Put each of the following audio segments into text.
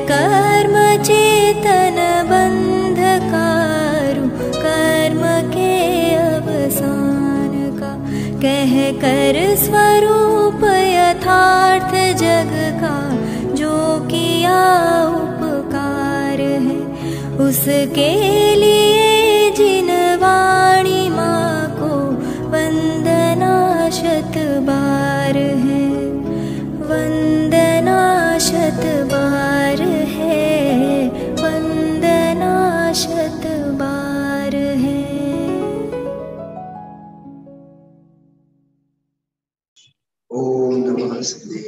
कर्म चेतन बंधकारु कर्म के अवसान का, कह कर स्वरूप यथार्थ जग का जो किया उपकार है, उसके लिए जिन वाणी माँ को वंदना शत बार है, वंदना शत बार है, वंदना शत बार है। ओम नमः शिवाय।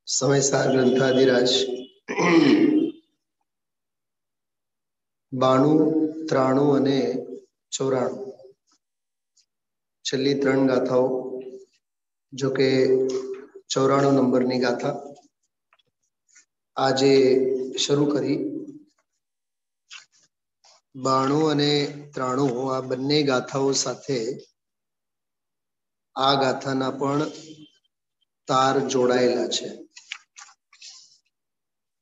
समयसार ग्रंथाधिराज 92, 93 અને 94 છેલ્લી 3 ગાથાઓ, જો કે 94 નંબરની ગાથા આજે શરૂ કરી। 92 અને 93 આ બંને ગાથાઓ સાથે આ ગાથાના પણ તાર જોડાયેલા છે,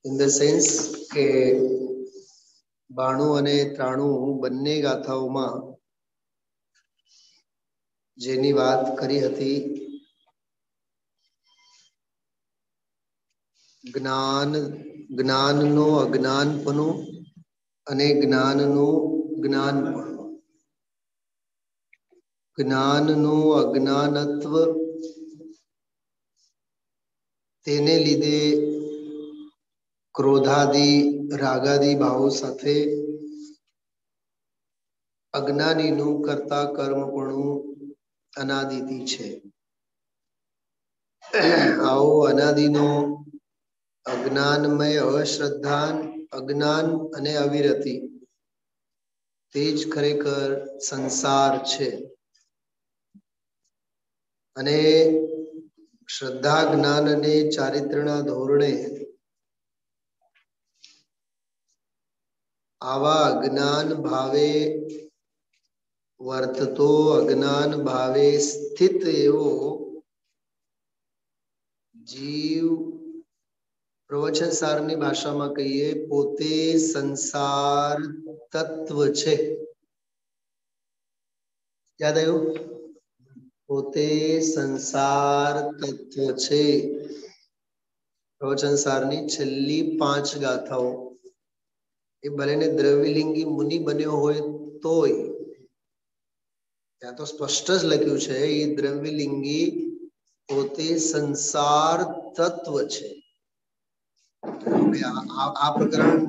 ઇન ધ સેન્સ કે 92 અને 93 બંને ગાથાઓમાં જેની વાત કરી હતી જ્ઞાનનો અજ્ઞાનપણું અને જ્ઞાનનું જ્ઞાનપણું, જ્ઞાનનું અજ્ઞાનત્વ તેને લીધે ક્રોધાદિ રાગાદિ ભાવો સાથે અજ્ઞાનીનું કરતા કર્મપણું અનાદિથી છે। આવો અનાદિનો અજ્ઞાનમય અશ્રદ્ધાન અજ્ઞાન અને અવિરતિ તે જ ખરેખર સંસાર છે, અને શ્રદ્ધા જ્ઞાન અને ચારિત્રના ધોરણે આવા અજ્ઞાન ભાવે વર્તતો, અજ્ઞાન ભાવે સ્થિત એવો જીવ પ્રવચન સારની ભાષામાં કહીએ પોતે સંસાર તત્વ છે। યાદ આવ્યું? પોતે સંસાર તત્વ છે। પ્રવચન સારની છેલ્લી 5 ગાથાઓ એ ભલેને દ્રવ્યલિંગી મુનિ બન્યો હોય તોય ત્યાં તો સ્પષ્ટ જ લખ્યું છે એ દ્રવ્યલિંગી પોતે સંસાર તત્વ છે। આ પ્રકરણ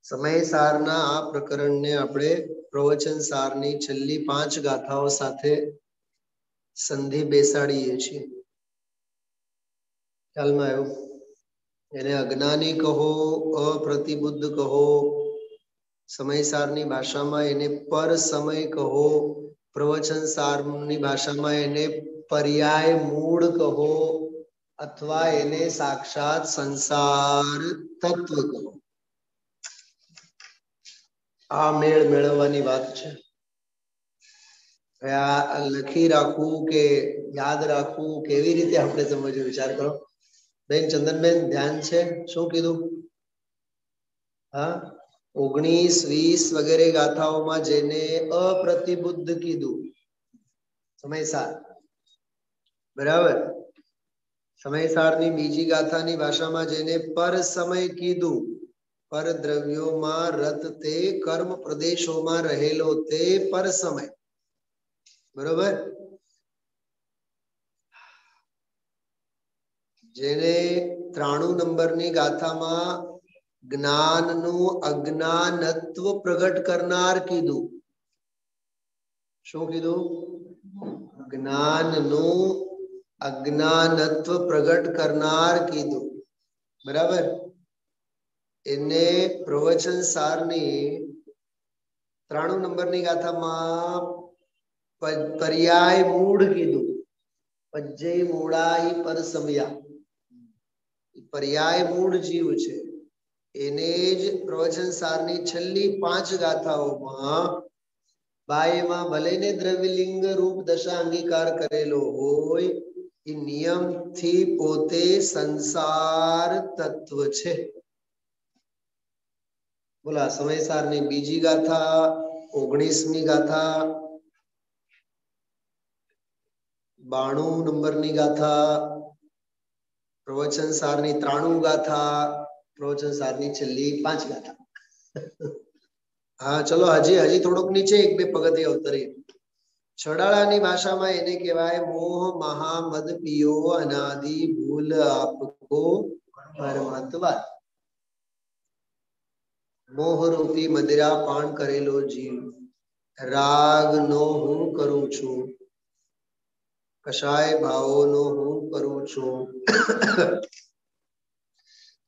સમયસારના આ પ્રકરણને આપણે પ્રવચન સારની છેલ્લી 5 ગાથાઓ સાથે સંધિ બેસાડીએ છીએ। ખ્યાલમાં આવ્યું? એને અજ્ઞાની કહો, અપ્રતિબુદ્ધ કહો, સમયસારની ભાષામાં એને પર સમય કહો, પ્રવચન સારની ભાષામાં એને પર્યાય મૂળ કહો, અથવા એને સાક્ષાત સંસાર તત્વ કહો। આ મેળ મેળવવાની વાત છે। આ લખી રાખવું કે યાદ રાખવું કેવી રીતે આપણે સમજવું, વિચાર કરો બેન। ચંદનબેન ધ્યાન છે? શું કીધું? હા, 19, 20 વગેરે ગાથાઓમાં જેને અપ્રતિબુદ્ધ કીધું સમયસાર, બરાબર? સમયસારની બીજી ગાથાની ભાષામાં જેને પર સમય કીધું, પર દ્રવ્યોમાં રત તે કર્મ પ્રદેશોમાં રહેલો તે પર સમય, બરોબર? જેને 93 નંબરની ગાથામાં જ્ઞાનનું અજ્ઞાનત્વ પ્રગટ કરનાર કીધું। શું કીધું? જ્ઞાનનું અજ્ઞાનત્વ પ્રગટ કરનાર કીધું, બરાબર? એને પ્રવચન સારની 93 નંબરની ગાથામાં પર્યાય મૂળ કીધું। પજ્જે મૂળાઈ પર સમયા, પર્યાય મૂળ જીવ છે। એને જ પ્રવચન સારની છેલ્લી 5 ગાથાઓમાં બાયમાં ભલે ને દ્રવ્યલિંગ રૂપ દશા અંગીકાર કરેલો હોય, એ નિયમથી પોતે સંસાર તત્વ છે. બોલા સમયસારની બીજી ગાથા 19મી ગાથા 92 નંબરની ગાથા, પ્રવચન સારની 93 ગાથા, પ્રવચન સારની છેલ્લી 5 ગાથા. હા ચલો હજી થોડોક નીચે 1-2 પગથિયા ઉતરીએ. છડાળાની ભાષામાં એને કહેવાય મોહ મહામદ પિયો અનાદિ ભૂલ આપકો પરમતવાદ. મોહ રૂપી મદિરા પાન કરેલો જીવ રાગ નો હું કરું છું, કશાય ભાવોનો હું કરું છું.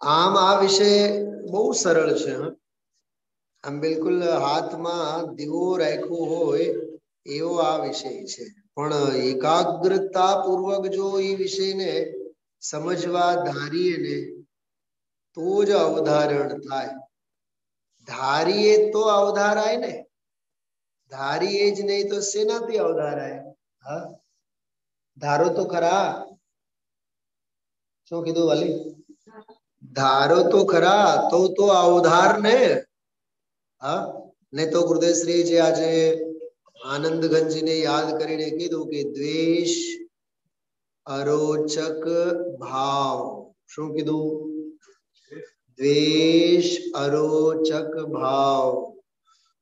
આમ આ વિષય બહુ સરળ છે. આમ બિલકુલ હાથમાં દીવો રાખ્યો હોય એવો આ વિષય છે, પણ એકાગ્રતા પૂર્વક જો એ વિષયને સમજવા ધારીએ ને તો જ અવધારણ થાય. ધારીએ તો અવધારાય ને, ધારીએ જ નહીં તો શેનાથી અવધારાય? હા ધારો તો ખરા. શું કીધું વાલી? ધારો તો ખરા તો અવધાર ને. હા ને તો ગુરુદેવશ્રી જે આજે આનંદગંજને યાદ કરીને કીધું કે દ્વેષ અરોચક ભાવ. શું કીધું? દ્વેષ અરોચક ભાવ.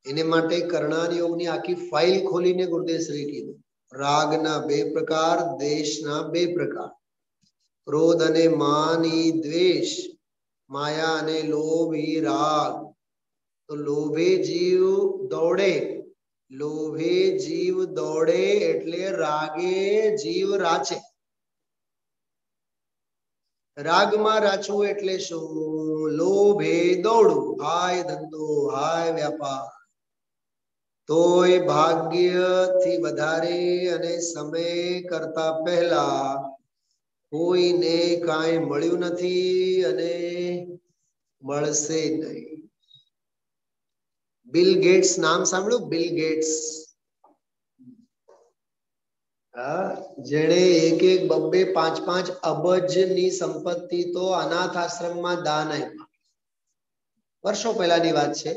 એને માટે કરણાન યોગની આખી ફાઇલ ખોલીને ગુરુદેવશ્રી કીધું રાગના 2 પ્રકાર, દ્વેષના 2 પ્રકાર. ક્રોધ અને માન ઈ દ્વેષ, માયા અને લોભ ઈ રાગ. તો લોભે જીવ દોડે, લોભે જીવ દોડે એટલે રાગે જીવ રાચે. રાગમાં રાચવું એટલે શું? લોભે દોડવું, હાય ધંધો, હાય વ્યાપાર. તોય ભાગ્યથી વધારે અને સમય કરતા પહેલા કોઈને કાંઈ મળ્યું નથી અને મળશે નહીં. બિલ ગેટ્સ નામ સાંભળ્યું? Bill Gates. હા જેણે 1-1, 2-2, 5-5 અબજની સંપત્તિ તો અનાથ આશ્રમમાં દાન આપ્યા. વર્ષો પહેલાની વાત છે.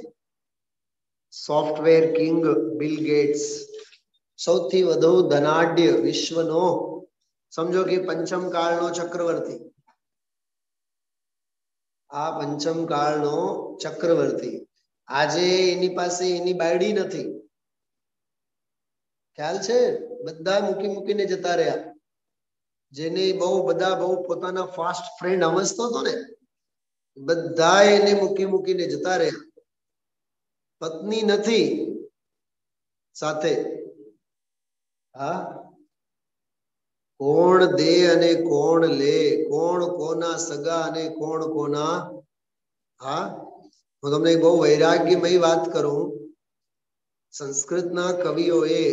સોફ્ટવેર કિંગ બિલ ગેટ્સ, સૌથી વધુ ધનાઢ્ય વિશ્વનો, સમજો કે પંચમ કાળનો ચક્રવર્તી. આ પંચમ કાળનો ચક્રવર્તી. આજે એની પાસે એની બાયડી નથી. ખ્યાલ છે? બધા મૂકીને જતા રહ્યા. જેને બહુ પોતાના ફાસ્ટ ફ્રેન્ડ સમજતો હતો ને, બધા એને મૂકીને જતા રહ્યા. પત્ની નથી સાથે. હા કોણ દે અને કોણ લે, કોણ કોના સગા અને કોણ કોના. હા હું તમને બહુ વૈરાગ્યમય વાત કરું. સંસ્કૃતના કવિઓએ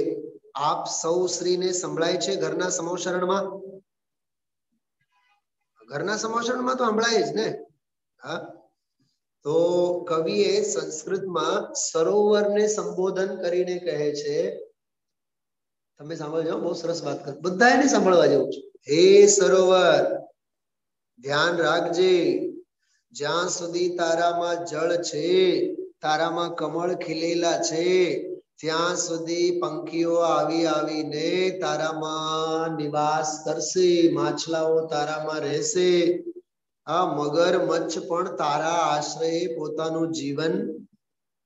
આપ સૌ શ્રીને સંભળાય છે ઘરના સમોશરણમાં? ઘરના સમોશરણમાં તો સંભળાય જ ને. હા તો કવિએ સંસ્કૃતમાં સરોવરને સંબોધન કરીને કહે છે, તમે સાંભળજો, બહુ સરસ વાત કર, બધા એને સાંભળવા જેવું છે. હે સરોવર, ધ્યાન રાખજે, જ્યાં સુધી તારામાં જળ છે, તારામાં કમળ ખીલેલા છે, ત્યાં સુધી પંખીઓ આવીને તારામાં નિવાસ કરશે, માછલાઓ તારામાં રહેશે. આ મગર મચ્છ પણ તારા આશ્રયે પોતાનું જીવન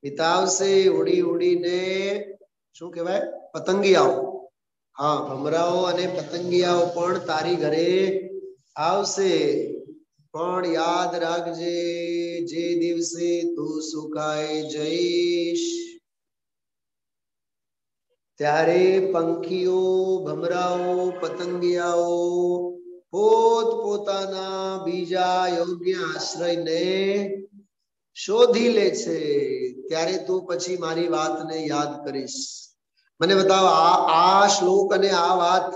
વિતાવશે. ઉડીને શું કહેવાય? પતંગિયાઓ. હા ભમરાઓ અને પતંગિયાઓ પણ તારી ઘરે આવશે. પણ યાદ રાખજે, જે દિવસે તું સુકાઈ જઈશ ત્યારે પંખીઓ, ભમરાઓ, પતંગિયાઓ પોતાના બીજા યોગ્ય આશ્રયને શોધી લે છે. ત્યારે તું પછી મારી વાતને યાદ કરીશ. મને બતાવો, આ શ્લોક અને આ વાત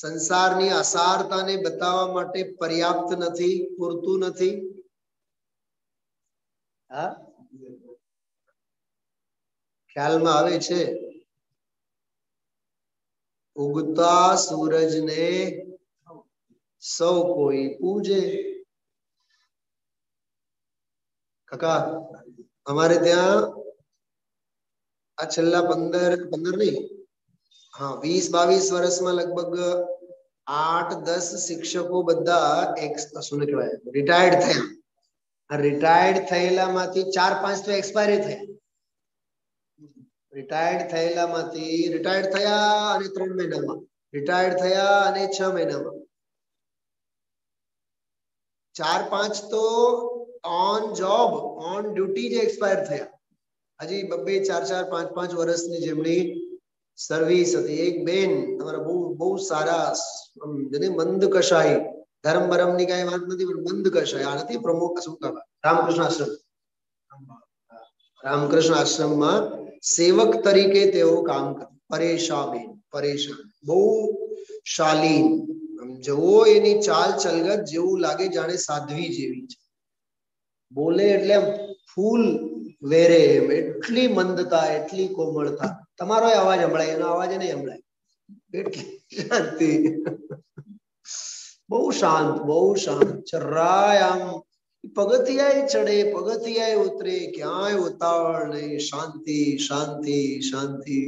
સંસારની અસારતાને બતાવવા માટે પર્યાપ્ત નથી, પૂરતું નથી? હા, ખ્યાલમાં આવે છે? ઉગતા સૂરજને સૌ કોઈ પૂજે. કાકા, અમારે ત્યાં આ છેલ્લા 15 નહીં, હા 20-22 વર્ષમાં લગભગ 8-10 શિક્ષકો બધા શું કહેવાય રિટાયર્ડ થયા. આ રિટાયર્ડ થયેલામાંથી 4-5 તો એક્સપાયરી થયા. રિટાયર્ડ થયેલામાંથી રિટાયર્ડ થયા અને 3 મહિનામાં, રિટાયર્ડ થયા અને 6 મહિનામાં, 4-5 તો ઓન જોબ ઓન ડ્યુટી જે એક્સપાયર થયા. હજી 2-4, 5-5 વર્ષની જેમની સર્વિસ હતી. એક બેન તમારા બહુ સારા, જેને મંદ કશાઈ, ધર્મ બરમની કઈ વાત નથી, પણ મંદ કશાઈ આ નથી, પ્રમુખ શું કહેવાય રામકૃષ્ણ આશ્રમ, રામકૃષ્ણ આશ્રમમાં સેવક તરીકે તેઓ કામ કરે. પરેશાબેન, પરેશાન, બહુ શાલીન, જેવો એની ચાલ ચલગત જેવું લાગે જાણે સાધ્વી જેવી છે. બોલે એટલે ફૂલ વેરે, એટલી મંદતા, એટલી કોમળતા. તમારો અવાજ સંભળાય, એનો અવાજ નહીં સંભળાય. એટલી શાંતિ, બહુ શાંત, બહુ શાંત. જરાય આમ પગથિયાએ ચડે, પગથિયાએ ઉતરે, ક્યાંય ઉતાવળ નહીં, શાંતિ શાંતિ શાંતિ.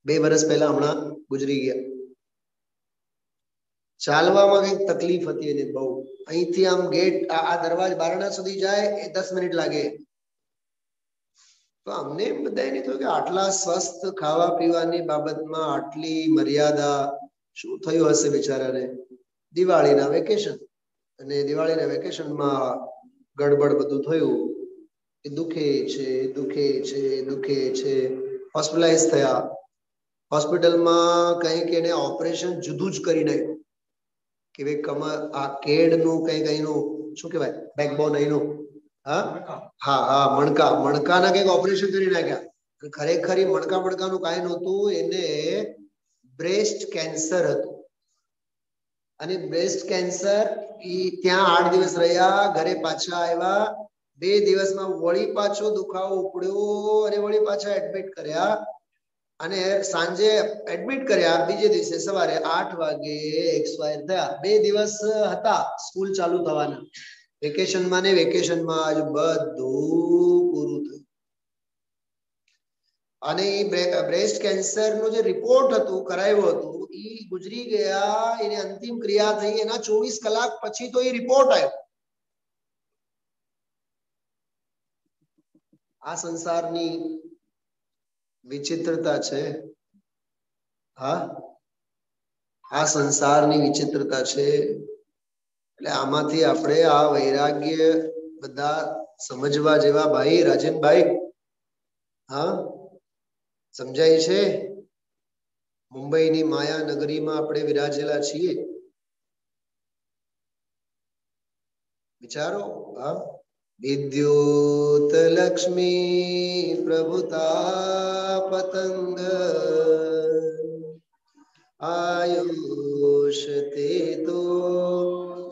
2 વર્ષ પહેલા હમણાં ગુજરી ગયા. ચાલવામાં કઈક તકલીફ હતી એને બહુ. અહીંથી આમ ગેટ આ દરવાજા બારણા સુધી જાય એ 10 મિનિટ લાગે. તો અમને બધાને થયું કે આટલા સ્વસ્થ ખાવા પીવાની બાબતમાં આટલી મર્યાદા, શું થયું હશે બિચારાને? દિવાળીના વેકેશન, અને દિવાળીના વેકેશનમાં ગડબડ બધું થયું. એ દુખે છે, દુખે છે, દુખે છે. હોસ્પિટલાઇઝ થયા. હોસ્પિટલમાં કંઈક એને ઓપરેશન જુદું જ કરી નાખ્યું કે ભાઈ કમર, આ કેડનું કંઈક અહીંનું શું કહેવાય બેકબોન અહીંનું, હા મણકાના કંઈક ઓપરેશન કરી નાખ્યા. ખરેખર મણકાનું કાંઈ નહોતું, એને બ્રેસ્ટ કેન્સર હતું. અને બ્રેસ્ટ કેન્સર ત્યાં 8 દિવસ રહ્યા, ઘરે પાછા આવ્યા. 2 દિવસમાં વળી પાછો દુખાવો ઉપડ્યો અને વળી પાછા એડમિટ કર્યા. અને સાંજે એડમિટ કર્યા, બીજે દિવસે સવારે 8 વાગે એક્સપાયર થયા. 2 દિવસ હતા સ્કૂલ ચાલુ થવાના. વેકેશનમાં ને વેકેશનમાં જ બધું પૂરું થયું. અને એ બ્રેસ્ટ કેન્સર નો જે રિપોર્ટ હતું, કરાવ્યું હતું, એ ગુજરી ગયા. એને અંતિમ ક્રિયા થઈ એના 24 કલાક પછી તો એ રિપોર્ટ આવ્યો. આ સંસારની વિચિત્રતા છે. હા, આ સંસારની વિચિત્રતા છે. એટલે આમાંથી આપણે આ વૈરાગ્ય બધા સમજવા જેવા. ભાઈ રાજનભાઈ, હા સમજાય છે? મુંબઈની માયા નગરીમાં આપણે વિરાજેલા છીએ. વિચારો. હા, વિદ્યુત લક્ષ્મી પ્રભુતા પતંગ આયુષ તે તો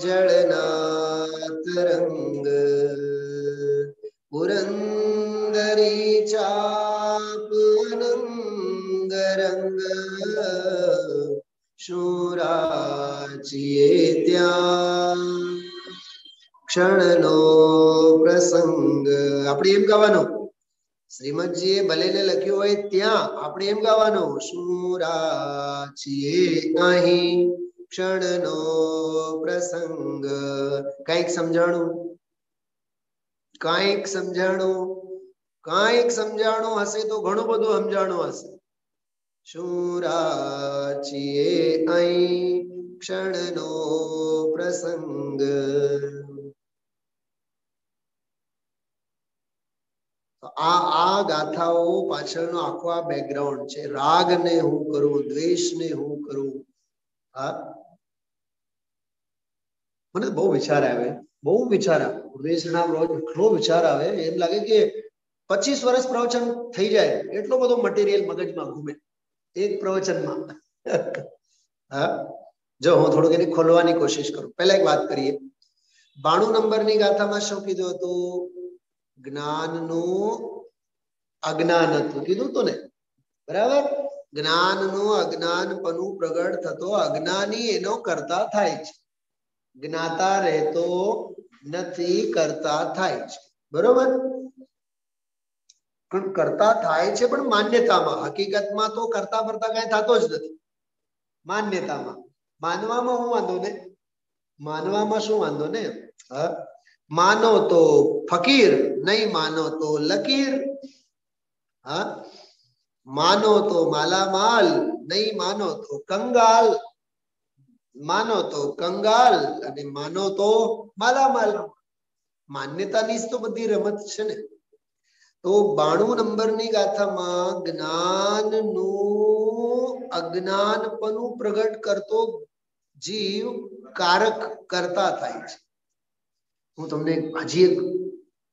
જળના તરંગ પુરંદરી ચાપ અનંગ રંગ શુરાચીએ ત્યાં ક્ષણનો પ્રસંગ. આપણે એમ ગાવાનું, શ્રીમદજીએ ભલેને લખ્યું હોય ત્યાં આપણે એમ ગાવાનું, શુરાચીએ અહીં ક્ષણનો પ્રસંગ. કઈક સમજાણું? કાંઈક સમજાણું? કાંઈક સમજાણું હશે તો ઘણું બધું સમજાણું હશે. શુરાચીએ અહીં ક્ષણનો પ્રસંગ. આ ગાથાઓ પાછળનો આખો આ બેકગ્રાઉન્ડ છે. રાગને હું કરું, દ્વેષને હું કરું. હા, મને બહુ વિચાર આવે, બહુ વિચાર આવે. ઉર્વેશના એટલો વિચાર આવે, એમ લાગે કે 25 વર્ષ પ્રવચન થઈ જાય એટલો બધો મટીરિયલ મગજમાં ઘૂમે એક પ્રવચનમાં. હા, જો હું થોડુંક એને ખોલવાની કોશિશ કરું. પહેલા એક વાત કરીએ. 92 નંબરની ગાથામાં શું કીધું હતું? જ્ઞાનનું અજ્ઞાન હતું કીધું હતું ને, બરાબર? જ્ઞાનનું અજ્ઞાનપણું પ્રગટ થતો અજ્ઞાની એનો કરતા થાય છે, જ્ઞાતા રહેતો નથી, કરતા થાય છે, બરોબર? કરતા થાય છે પણ માન્યતામાં, હકીકતમાં તો કરતા કરતા કઈ થતો જ નથી, માન્યતામાં. માનવામાં હું વાંધો ને, માનવામાં શું વાંધો ને? માનો તો ફકીર, નહીં માનો તો લકીર. હા, માનો તો માલામાલ, નહીં માનો તો કંગાલ. માનો તો કંગાલ અને માનો તો માલામાલ. માન્યતાની જ તો બધી રમત છે ને. તો 92 નંબરની ગાથામાં જ્ઞાનનું અજ્ઞાનપણું પ્રગટ કરતો જીવ કારક કરતા થાય છે. હું તમને હજી એક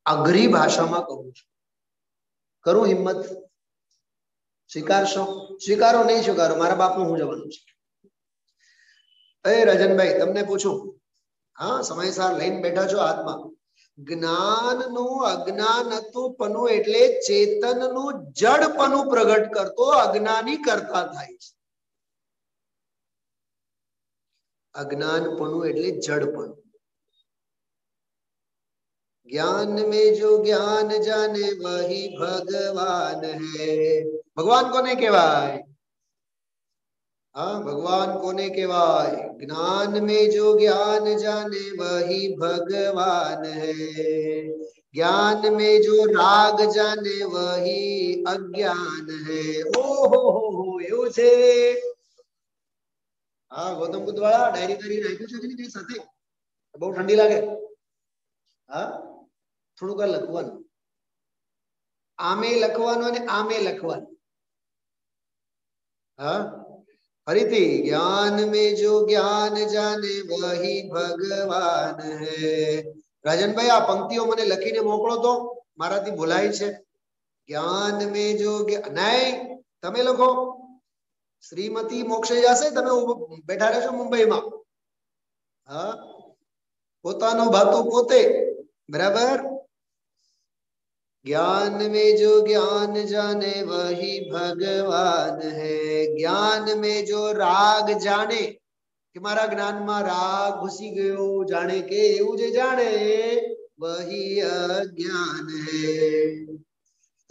અઘરી ભાષામાં કહું છું, કરું હિંમત? સ્વીકારશો? સ્વીકારો નહીં સ્વીકારો, મારા બાપનું હું જવાનું છે. રજનભાઈ તમને પૂછું, હા સમયસર લઈને બેઠા છો હાથમાં. જ્ઞાનનું અજ્ઞાનત્વપણું એટલે ચેતનનું જડપણું પ્રગટ કરતો અજ્ઞાની કરતા થાય છે. अज्ञानपणु એટલે જડપણું. ज्ञान में जो ज्ञान जाने वही भगवान है. भगवान कोने कहेवाय? हाँ, भगवान कोने कहेवाय? ज्ञान में जो ज्ञान जाने वही भगवान है. ज्ञान में जो राग जाने वही अज्ञान है. ओहो हो એવું છે. हाँ, गौतम बुद्ध वाला डायरी કરી નાખ્યું છે કે નહીં સાથે? બહુ ઠંડી લાગે? હા, થોડુંક લખવાનું, આમે લખવાનું અને આમે લખવાનું. હા, ફરીથી, ज्ञान में जो ज्ञान जाने वही भगवान है. રાજનભાઈ આ પંક્તિઓ મને લખીને મોકલો તો, મારાથી ભૂલાય છે. જ્ઞાન में जो નહીં, તમે લખો. શ્રીમતી મોક્ષે જશે, તમે બેઠા રહેશો મુંબઈમાં. હા, પોતાનો ભાતો પોતે, बराबर. ज्ञान में जो ज्ञान जाने वही भगवान है. ज्ञान में जो राग जाने कि मारा ज्ञान में राग घुसी गयो, जाने के એવું જે જાણે वही अज्ञान है.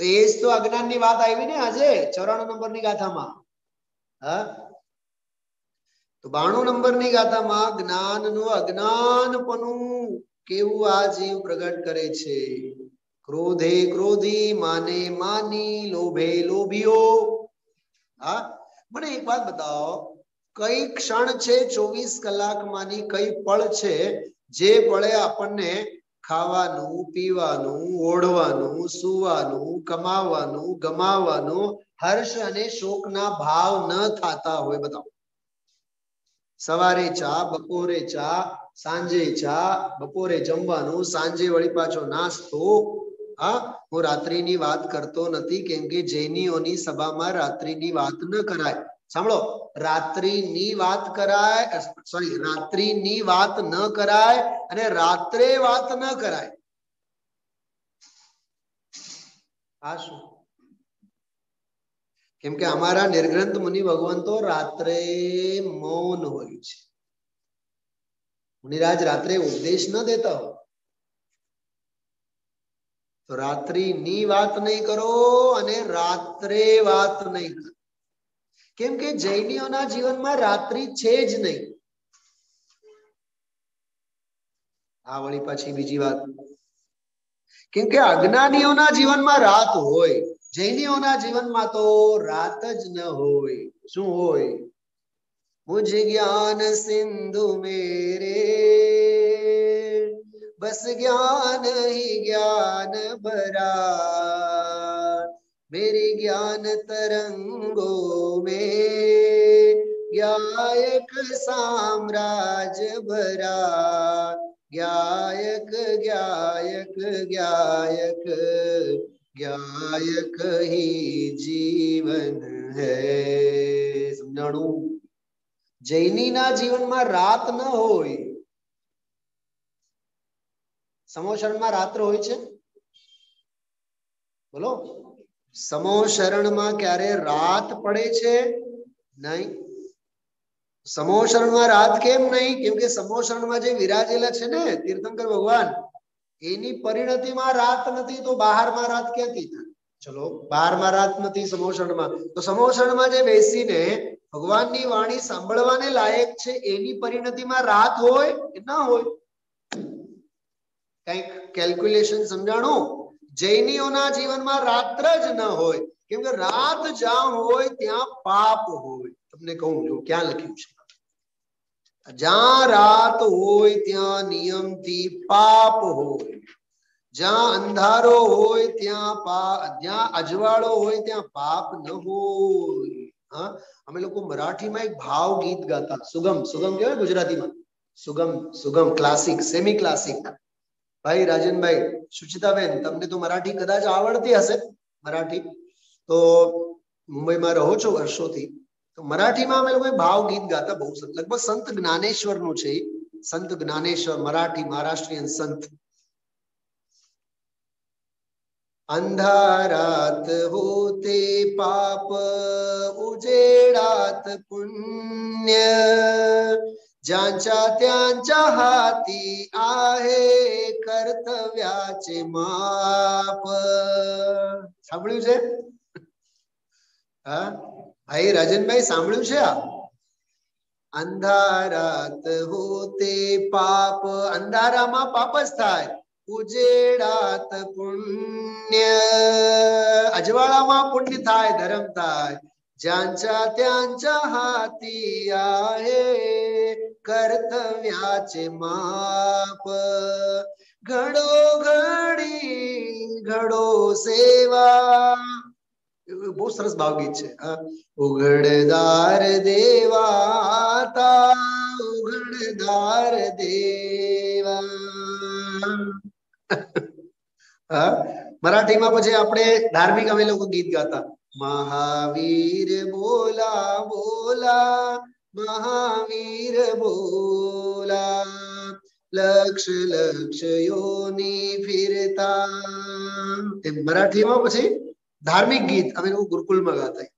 तो એ જ તો અજ્ઞાનની વાત આવી ને આજે 94 નંબરની ગાથામાં. હા, તો 92 નંબરની ગાથામાં જ્ઞાનનું અજ્ઞાનપણું કેવું આ જીવ પ્રગટ કરે છે. ક્રોધે ક્રોધી, માને માની, લોભે લોભીઓ. હા, મને એક વાત બતાવો, કઈ ક્ષણ છે 24 કલાકમાંની કઈ પળ છે જે પળે આપણને ખાવાનું, પીવાનું, ઓઢવાનું, સુવાનું, કમાવાનું, ગમાવાનું, હર્ષ અને શોકના ભાવ ન થતા હોય? બતાવો. સવારે ચા, બપોરે ચા, સાંજે ચા, બપોરે જમવાનું, સાંજે વળી પાછો નાસ્તો. હા, હું રાત્રિની વાત કરતો નથી, કેમ કે જૈનીઓની સભામાં રાત્રિની વાત ન કરાય. સાંભળો, રાત્રિની વાત કરાય, સોરી, રાત્રિની વાત ન કરાય અને રાત્રે વાત ન કરાય. આ શું? કેમ કે અમારા નિર્ગ્રંથ મુનિ ભગવંતો રાત્રે મૌન હોય છે. મુનિરાજ રાત્રે ઉપદેશ ન દેતા હોય. તો રાત્રિની વાત નહીં કરો અને રાત્રે વાત નહીં કરો, કેમ કે જૈનીઓના જીવનમાં રાત્રિ છે જ નહીં. આ વળી પાછી બીજી વાત, કેમ કે અજ્ઞાનીઓના જીવનમાં રાત હોય, જૈનીઓના જીવનમાં તો રાત જ ન હોય. શું હોય? मुझ ज्ञान सिंधु मेरे बस ज्ञान ही ज्ञान भरा, मेरी ज्ञान तरंगो में ज्ञायक साम्राज्य भरा, ज्ञायक ज्ञायक ज्ञायक ज्ञायक ही जीवन है. समझाणु? જૈનીના જીવનમાં રાત ન હોય. સમોશરણમાં રાત્ર હોય છે? બોલો, સમોશરણમાં ક્યારે રાત પડે છે? નહીં. સમોશરણમાં રાત કેમ નહીં? કેમ કે સમોશરણમાં જે વિરાજેલા છે ને તીર્થંકર ભગવાન, એની પરિણતિમાં રાત નથી, તો બહારમાં રાત ક્યાંથી થાય? ચલો, બહારમાં રાત નથી સમોશરણમાં, તો સમોશરણમાં જે બેસીને ભગવાનની વાણી સાંભળવાને લાયક છે એની પરિણતિમાં રાત હોય કે ના હોય? કઈક કેલ્ક્યુલેશન સમજાણું? જૈનીઓના જીવનમાં રાત્ર જ ન હોય, કેમ કે રાત જ્યાં હોય ત્યાં પાપ હોય. તમને કહું જો ક્યાં લખ્યું છે, જ્યાં રાત હોય ત્યાં નિયમથી પાપ હોય, જ્યાં અંધારો હોય જ્યાં અજવાળો હોય ત્યાં પાપ ન હોય. હા, અમે લોકો મરાઠીમાં એક ભાવ ગીત ગાતા, સુગમ સુગમ કહેવાય ગુજરાતીમાં, સુગમ સુગમ ક્લાસિક, સેમી ક્લાસિક. ભાઈ રાજનભાઈ, સુચિતાબેન, તમને તો મરાઠી કદાચ આવડતી હશે, મરાઠી તો મુંબઈમાં રહો છો વર્ષોથી, તો મરાઠીમાં અમે લોકો ભાવ ગીત ગાતા બહુ સરસ, લગભગ સંત જ્ઞાનેશ્વર નું છે, સંત જ્ઞાનેશ્વર, મરાઠી મહારાષ્ટ્રીયન સંત. અંધારાત હોતે પાપ ઉજેડાત પુણ્ય, જ્यांच्या त्यांच्या हाती आहे કર્તવ્યાચે માપ. સાંભળ્યું છે? હા ભાઈ રાજનભાઈ, સાંભળ્યું છે? આ અંધારાત હોતે પાપ, અંધારામાં પાપ જ થાય, ઉજેડાત પુણ્ય, અજવાળામાં પુણ્ય થાય, ધર્મ થાય, જ્यांच्या त्यांच्या हाती आहे કર્તવ્યાચે માપ, ઘડો ઘડી ઘડો સેવા. બહુ સરસ ભાવગીત છે. ઉઘડદાર દેવાતા, ઉઘડદાર દેવા. મરાઠીમાં પછી આપણે ધાર્મિક અમે લોકો ગીત ગાતા, મહાવીર બોલા બોલા, મહાવીર બોલા, લક્ષ લક્ષ યોની ફિરતા. મરાઠીમાં પછી ધાર્મિક ગીત અમે લોકો ગુરુકુળમાં ગાતા.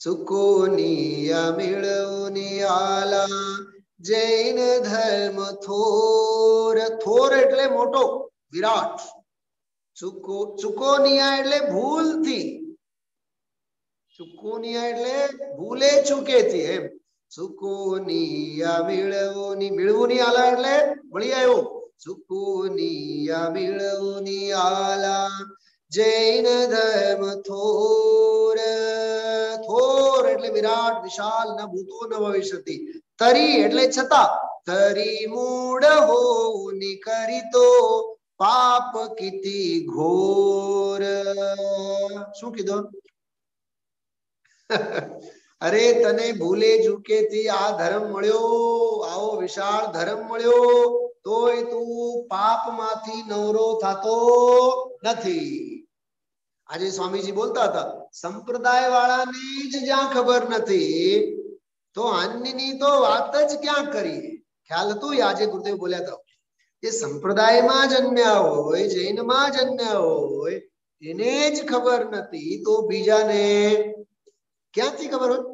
ચુકોનિયા મેળવની આલા, જૈન ધર્મ થોર, થોર એટલે મોટો, વિરાટ. ચુકોનિયા એટલે ભૂલથી, ચુકોનિયા એટલે ભૂલે ચૂકેથી એમ. ચુકોનિયા મેળવની, મેળવુની આલા એટલે મળી આવ્યો. ચુકોનિયા મેળવુની આલા, જૈન ધર્મ થોર, થોર એટલે વિરાટ વિશાલ, ન ભૂતો ન ભવિષ્યતિ. તરી એટલે છતાં, તરી મૂળ હો નિકરી તો પાપ કીતિ ઘોર. શું કીધું? અરે તને ભૂલે ચૂકેથી આ ધર્મ મળ્યો, આવો વિશાળ ધર્મ મળ્યો, તોય તું પાપમાંથી નવરો થતો નથી. આજે સ્વામીજી બોલતા હતા, સંપ્રદાય વાળાને જ જ્યાં ખબર નથી તો અન્યની તો વાત જ ક્યાં કરીએ. ખ્યાલ હતું? આજે ગુરુદેવ બોલ્યા હતા, જે સંપ્રદાયમાં જન્મ્યા હોય, જૈનમાં જન્મ્યા હોય, એને જ ખબર નથી તો બીજાને ક્યાંથી ખબર હોય?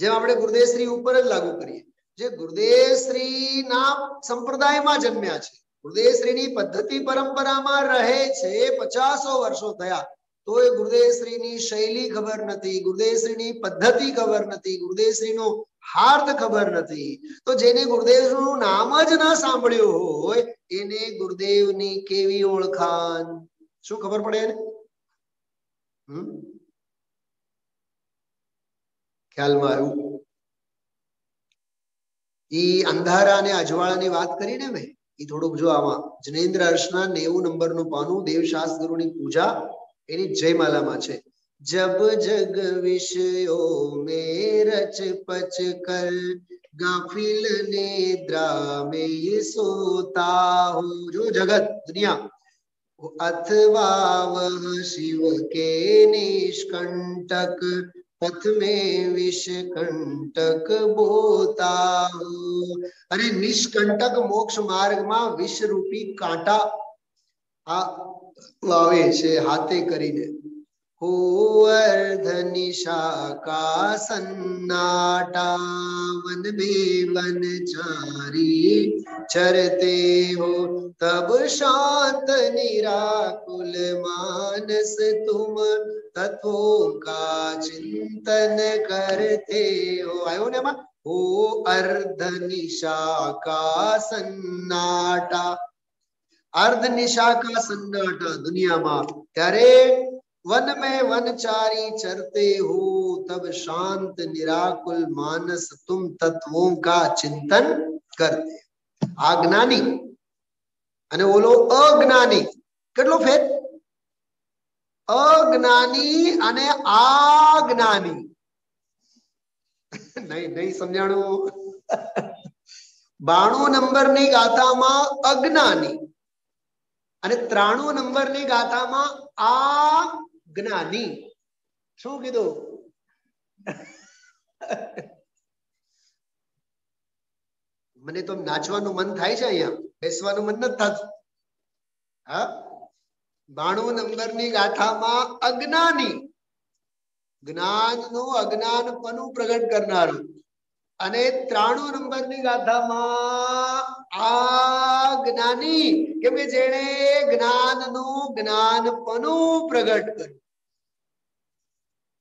જેમ આપણે ગુરુદેવશ્રી ઉપર જ લાગુ કરીએ, જે ગુરુદેવશ્રી ના સંપ્રદાયમાં જન્મ્યા છે, ગુરુદેવશ્રીની પદ્ધતિ પરંપરામાં રહે છે, 50 વર્ષો થયા, તો એ ગુરુદેવશ્રીની શૈલી ખબર નથી, ગુરુદેવશ્રીની પદ્ધતિ ખબર નથી, ગુરુદેવશ્રીનો હાર્દ ખબર નથી. તો જેને ગુરુદેવનું નામ જ ના સાંભળ્યું હોય એને ગુરુદેવની કેવી ઓળખાણ? શું ખબર પડે એને? ખ્યાલમાં આવ્યું? ઈ અંધારા અને અજવાળાની વાત કરીને મેં, ઈ થોડુંક જો આમાં જનેન્દ્ર હર્ષના 90 નંબરનું પાનું, દેવશાસ્ત્ર ગુરુની પૂજા, એની જયમાલામાં છે. જબ જગ વિષયો મે રચ પચ કર, ગાફિલ નિદ્રા મે સોતા હો. જો જગત દુનિયા, अथवा वह शिव के निष्कंटक पथ में विष कंटक बोता हो। अरे निष्कंटक मोक्ष मार्ग में विष रूपी कांटा वावे छे हाथे करीने। हो अर्ध निशा का सन्नाटा वन में वनचारी चरते हो। तब शांत निराकुल मानस तुम तत्वों का चिंतन करते हो। आयो ने एमा हो अर्ध निशा का सन्नाटा। अर्ध निशा का सन्नाटा दुनिया में त्यारे वन में वनचारी चरते हो। तब शांत निराकुल मानस तुम तत्वों का चिंतन करते। आज्ञानी अने ओलो अज्ञानी કેટલો ફેર? अज्ञानी अने आज्ञानी नहीं समझाणो। 92 નંબરની ગાથામાં અજ્ઞાની અને 93 નંબરની ગાથામાં આજ્ઞાની. શું કીધું? મને તો નાચવાનું મન થાય છે, અહીંયા બેસવાનું મન નથી થતું. હા, 92 નંબરની ગાથામાં અજ્ઞાની, જ્ઞાનનું અજ્ઞાનપણું પ્રગટ કરનારું, અને 93 નંબરની ગાથામાં આજ્ઞાની, કેમ કે જેણે જ્ઞાનનું જ્ઞાનપણું પ્રગટ કર્યું.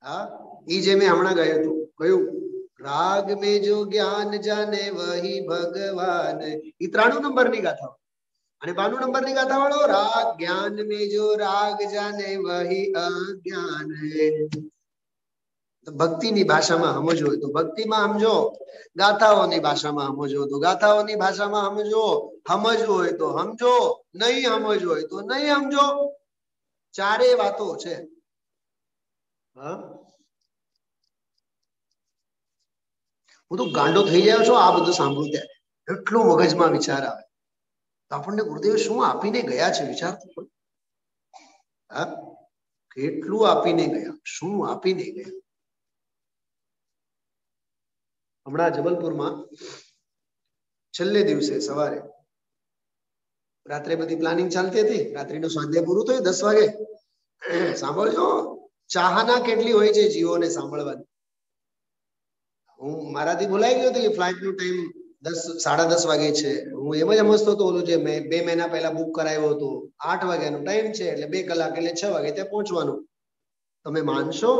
હા, ઈ જે મેં હમણાં ગાયું હતું, કયું? રાગ में जो ज्ञान जाने वही भगवान. ઈ 93 નંબરની ગાથા. અને 92 નંબરની ગાથા વાળો રાગ જ્ઞાન में जो राग जाने वही अज्ञान है. ભક્તિની ભાષામાં સમજવું હોય તો ભક્તિમાં સમજો, ગાથાઓની ભાષામાં સમજવો તો ગાથાઓની ભાષામાં સમજો, સમજવું હોય તો સમજો, નહીં સમજવું હોય તો નહીં સમજો. ચારે વાતો છે. હા, હું તો ગાંડો થઈ જાવ છું આ બધું સાંભળું ત્યારે. એટલું મગજમાં વિચાર આવે. આપણને ગુરુદેવ શું આપીને ગયા છે વિચાર તો કરો. હા, કેટલું આપીને ગયા, શું આપીને ગયા. હમણાં જબલપુરમાં છેલ્લે દિવસે સવારે રાત્રે બધી પ્લાનિંગ ચાલતી હતી. રાત્રિનો સ્વાધ્યાય પૂરું થયું 10 વાગે. સાંભળજો, ચાહના કેટલી હોય છે જીવોને સાંભળવાની. હું મારાથી ભૂલાઈ ગયો હતો કે ફ્લાઇટ નો ટાઈમ 10:30 વાગે છે. હું એમ જ સમજતો હતો ઓલું જે મેં 2 મહિના પહેલા બુક કરાવ્યો હતો 8 વાગ્યાનો ટાઈમ છે એટલે 2 કલાક એટલે 6 વાગે ત્યાં પહોંચવાનું. તમે માનશો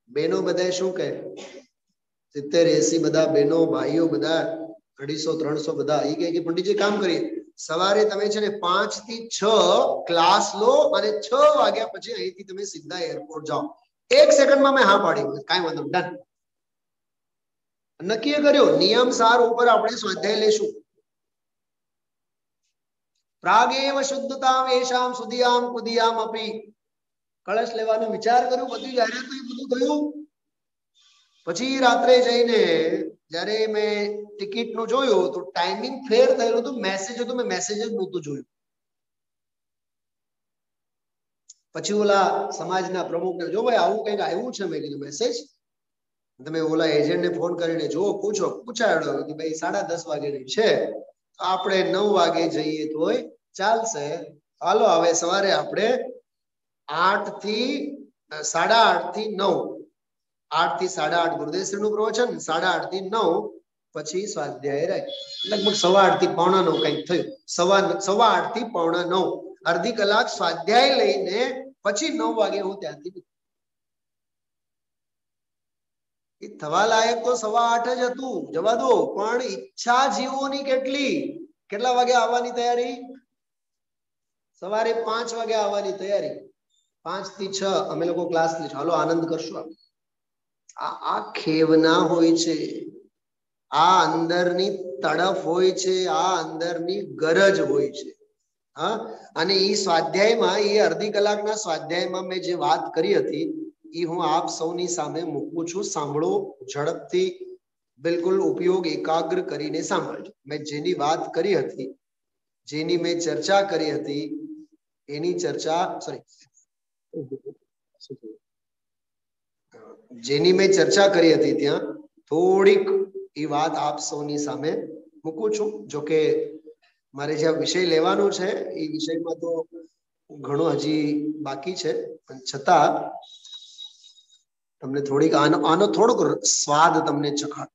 બેનો બધા શું કહે? 70-80 બધા બહેનો ભાઈઓ બધા 250-300 બધા એ કહે કે પંડિતજી કામ કરીએ, સવારે તમે છે ને 5 થી 6 ક્લાસ લો અને 6 વાગ્યા પછી અહીંથી તમે સીધા એરપોર્ટ જાઓ. 1 સેકન્ડમાં મેં હા પાડી. કાંઈ વાંધો ડન. નક્કી કર્યો નિયમ સાર ઉપર આપણે સ્વાધ્યાય લેશું. પ્રાગેવ શુદ્ધતામ એશામ સુધિયામ કુદિયામ અપી. કળશ લેવાનો વિચાર કર્યો, બધી જાહેરાત બધું થયું. પછી રાત્રે જઈને જ્યારે મેં ટિકિટ નું જોયું તો ટાઈમિંગ ફેર થયેલું હતું. મેસેજ હતો, મેં મેસેજ જ નહોતું જોયું. પછી ઓલા સમાજના પ્રમુખને, જો ભાઈ આવું કંઈક આવ્યું છે. મેં કીધું મેસેજ તમે ઓલા એજન્ટને ફોન કરીને જો પૂછાડ્યો કે ભાઈ 10:30 વાગેની છે, આપણે 9 વાગે જઈએ તોય ચાલશે. હાલો હવે સવારે આપણે 8 થી 8:30 થી 9, 8 થી 8:30 ગુરુદેવ નું પ્રવચન, 8:30 થી 9 પછી સ્વાધ્યાય રહે. લગભગ 8:15 થી 9:15 કંઈક થયું. 8:15 થી 9:15 અડધી કલાક સ્વાધ્યાય લઈને પછી 9 વાગે હું ત્યાંથી. એ થવા લાયક તો 8:15 જ હતું, જવા દો. પણ ઈચ્છા જીવોની કેટલી, કેટલા વાગે આવવાની તૈયારી? સવારે 5 વાગે આવવાની તૈયારી. 5 થી 6 અમે લોકો ક્લાસ લઈશું. હાલો આનંદ કરશું. આ ખેવના હોય છે, આ અંદરની તડફ હોય છે, આ અંદરની ગરજ હોય છે. હા, અને એ સ્વાધ્યાયમાં, એ અડધી કલાકના સ્વાધ્યાયમાં મેં જે વાત કરી હતી એ હું આપ સૌની સામે મૂકું છું. સાંભળો ઝડપથી, બિલકુલ ઉપયોગ એકાગ્ર કરીને સાંભળજો. મેં જેની વાત કરી હતી, જેની મેં ચર્ચા કરી હતી, એની ચર્ચા જેની મેં ચર્ચા કરી હતી ત્યાં થોડીક એ વાત આપ સૌની સામે મૂકું છું. જો કે મારે જે વિષય લેવાનો છે એ વિષયમાં તો ઘણો હજી બાકી છે, પણ છતાં તમને થોડીક આનો થોડોક સ્વાદ તમને ચખાડ.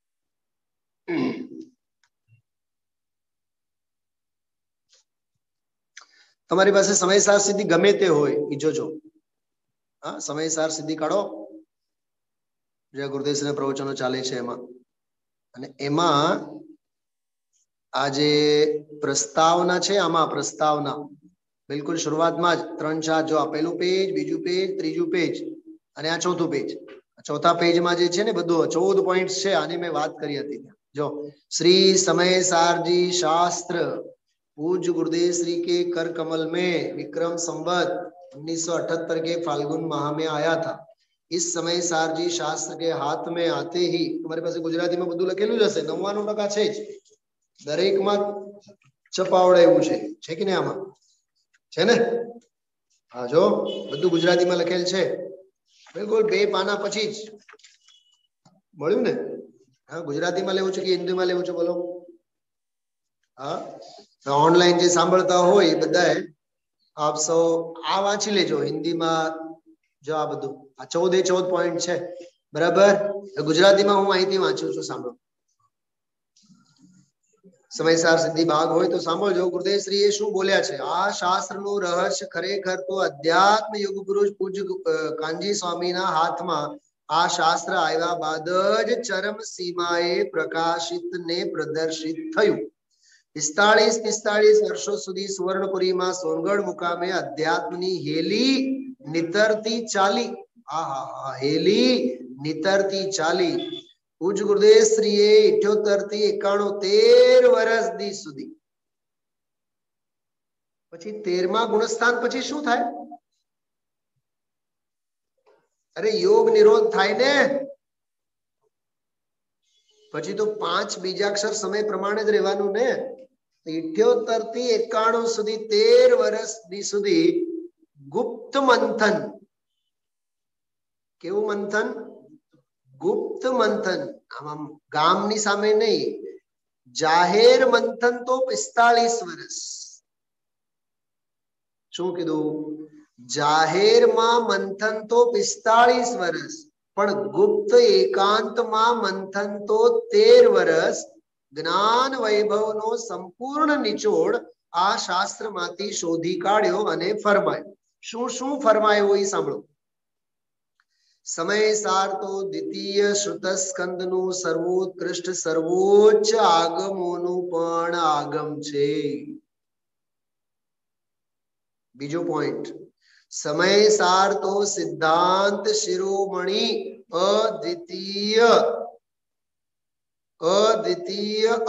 તમારી પાસે સમયસાર સિદ્ધિ ગમે તે હોય એ જોજો. હા, સમયસાર સિદ્ધિ કાઢો. જે ગુરુદેવના પ્રવચનો ચાલે છે એમાં, અને એમાં આ જે પ્રસ્તાવના છે, આમાં પ્રસ્તાવના બિલકુલ શરૂઆતમાં જ 3-4 જો આ પહેલું પેજ, બીજું પેજ, ત્રીજું પેજ અને આ ચોથું પેજ. ચોથા પેજમાં જે છે ને બધું 14 પોઈન્ટ છે. આની મેં વાત કરી હતી. જો श्री समय सारजी शास्त्र पूज्य गुरुदेव श्री के कर कमल में विक्रम संवत 1978 के फाल्गुन माह में आया था. इस समय सारजी शास्त्र के हाथ में आते ही, तुम्हारे पास गुजराती में બધું લખેલું જ હશે, 99% છે જ, દરેકમાં ચપાવડે એવું છે કે નહીં? આમાં છે ને? હા, જો બધું ગુજરાતીમાં લખેલ છે, બિલકુલ 2 પાના પછી જ મળ્યું ને. હા, ગુજરાતીમાં લેવું છે કે હિન્દીમાં લેવું છે બોલો? હા, ઓનલાઈન જે સાંભળતા હોય એ બધાએ આપ સૌ આ વાંચી લેજો હિન્દીમાં. જો આ બધું આ 14 પોઈન્ટ છે, બરાબર? ગુજરાતીમાં હું અહીંથી વાંચું છું, સાંભળો. સમયસાર સિદ્ધિ ભાગ હોય તો સાંભળજો. ગુરુદેવ શ્રી એ શું બોલ્યા છે? આ શાસ્ત્રનું રહસ્ય ખરેખર તો અધ્યાત્મ યુગ પુરુષ પૂજ્ય કાનજી સ્વામીના હાથમાં આ શાસ્ત્ર આવ્યા બાદ જ ચરમ સીમાએ પ્રકાશિત ને પ્રદર્શિત થયું. 45 વર્ષો સુધી સુવર્ણપુરીમાં સોનગઢ મુકામે અધ્યાત્મની હેલી નિતરતી ચાલી. હેલી નિતરતી ચાલી. પૂજ્ય ગુરુદેવ શ્રીએ 78 થી 91 વર્ષ દી સુધી, પછી 13મા ગુણસ્થાન પછી શું થાય? અરે યોગ નિરોધ થાય ને, પછી તો 5 બીજાક્ષર સમય પ્રમાણે જ રહેવાનું ને. 78 થી 91 સુધી 13 વર્ષ સુધી ગુપ્ત મંથન. કેવું મંથન? ગુપ્ત મંથન. આમાં ગામની સામે નહીં, જાહેર મંથન તો 45 વર્ષ. શું કીધું? જાહેરમાં મંથન તો 45 વર્ષ, પણ ગુપ્ત એકાંતમાં મંથન તો 13 વર્ષ. જ્ઞાન વૈભવનો સંપૂર્ણ નિચોડ આ શાસ્ત્રમાંથી શોધી કાઢ્યો અને ફરમાયો. શું શું ફરમાયો એ સાંભળો. સમય સાર તો દ્વિતીય શ્રુત સ્કંદનું સર્વોત્કૃષ્ટ સર્વોચ્ચ આગમોનું પણ આગમ છે. બીજો પોઈન્ટ, સમય સાર તો સિદ્ધાંત શિરોમણી અદ્વિતીય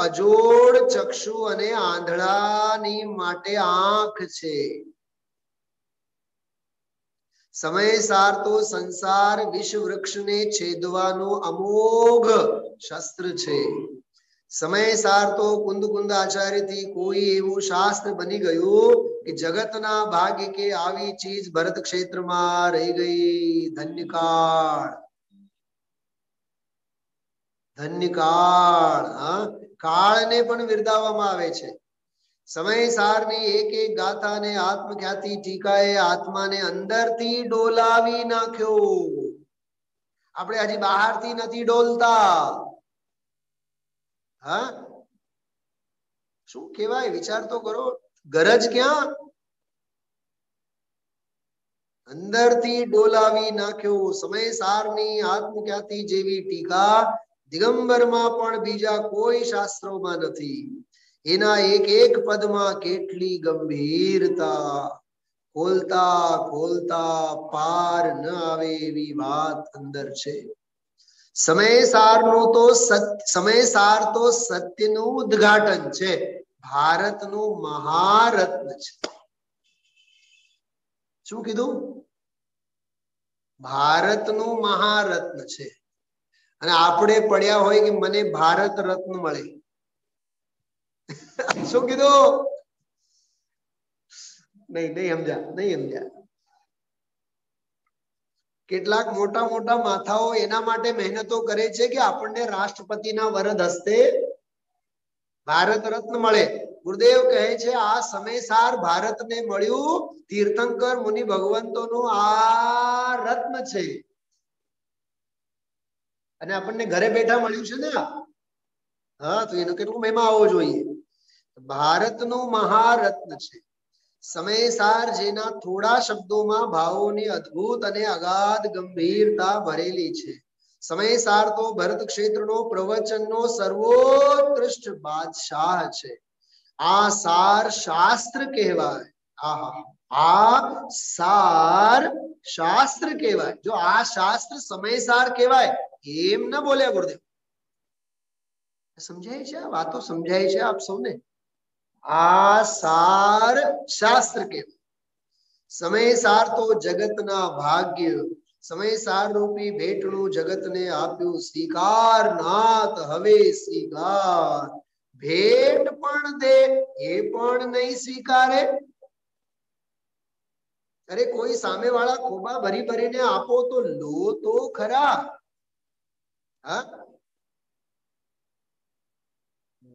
અજોડ ચક્ષુ અને આંધળાની માટે આંખ છે. સમય સાર તો સંસાર વિષ વૃક્ષને છેદવાનું અમોઘ શસ્ત્ર છે. સમય સાર તો કુંદ કુંદ આચાર્યથી કોઈ એવું શાસ્ત્ર બની ગયું કે જગતના ભાગ્ય કે આવી ચીજ ભરત ક્ષેત્રમાં રહી ગઈ. ધન્યકાળ, ધન્યકાળ. કાળને પણ બિરદાવવામાં આવે છે. સમય સારની એક એક ગાથાને આત્મખ્યાતિ ટીકાએ આત્માને અંદરથી ડોલાવી નાખ્યો. આપણે હજી બહારથી નથી ડોલતા. હા, શું કહેવાય? વિચાર તો કરો. ગરજ ક્યાં? અંદરથી ડોલાવી નાખ્યો. સમય સારની આત્મખ્યાતિ જેવી ટીકા દિગંબરમાં પણ બીજા કોઈ શાસ્ત્રોમાં નથી. એના એક એક પદમાં કેટલી ગંભીરતા, ખોલતા ખોલતા પાર ન આવે એવી વાત અંદર છે. સમય સાર તો સત્યનું ઉદ્ઘાટન છે. ભારતનું મહારત્ન છે. શું કીધું? ભારતનું મહારત્ન છે. અને આપણે પડ્યા હોય કે મને ભારત રત્ન મળે. શું કીધું? નહીં સમજ્યા. કેટલાક મોટા મોટા માથાઓ એના માટે મહેનતો કરે છે કે આપણને રાષ્ટ્રપતિના વરદ હસ્તે ભારત રત્ન મળે. ગુરુદેવ કહે છે આ સમયસાર ભારતને મળ્યું તીર્થંકર મુનિ ભગવંતોનું આ રત્ન છે અને આપણને ઘરે બેઠા મળ્યું છે ને. હા, તો એનો કેટલું મહિમા આવવો જોઈએ. ભારતનું મહારત્ન છે. સમયસાર જેના થોડા શબ્દોમાં ભાવોની અદ્ભુત અને અગાધ ગંભીરતા ભરેલી છે. સમયસાર તો ભરત ક્ષેત્રનો પ્રવચનનો સર્વોત્કૃષ્ટ બાદશાહ છે. આ સાર શાસ્ત્ર કહેવાય. આ સાર શાસ્ત્ર કહેવાય. જો આ શાસ્ત્ર સમયસાર કહેવાય એમ ન બોલ્યા ગુરુદેવ. સમજાય છે? આ વાતો સમજાય છે આપ સૌને? આ સાર શાસ્ત્ર કહેવાય. સમયસાર તો જગતના ભાગ્ય. સમયસાર રૂપી ભેટનું જગતને આપ્યું. સ્વીકાર નાથ હવે સ્વીકાર. ભેટ પણ દે એ પણ નહીં સ્વીકારે. અરે કોઈ સામે વાળા ખોબા ભરી ભરીને આપો તો લો તો ખરા. હા,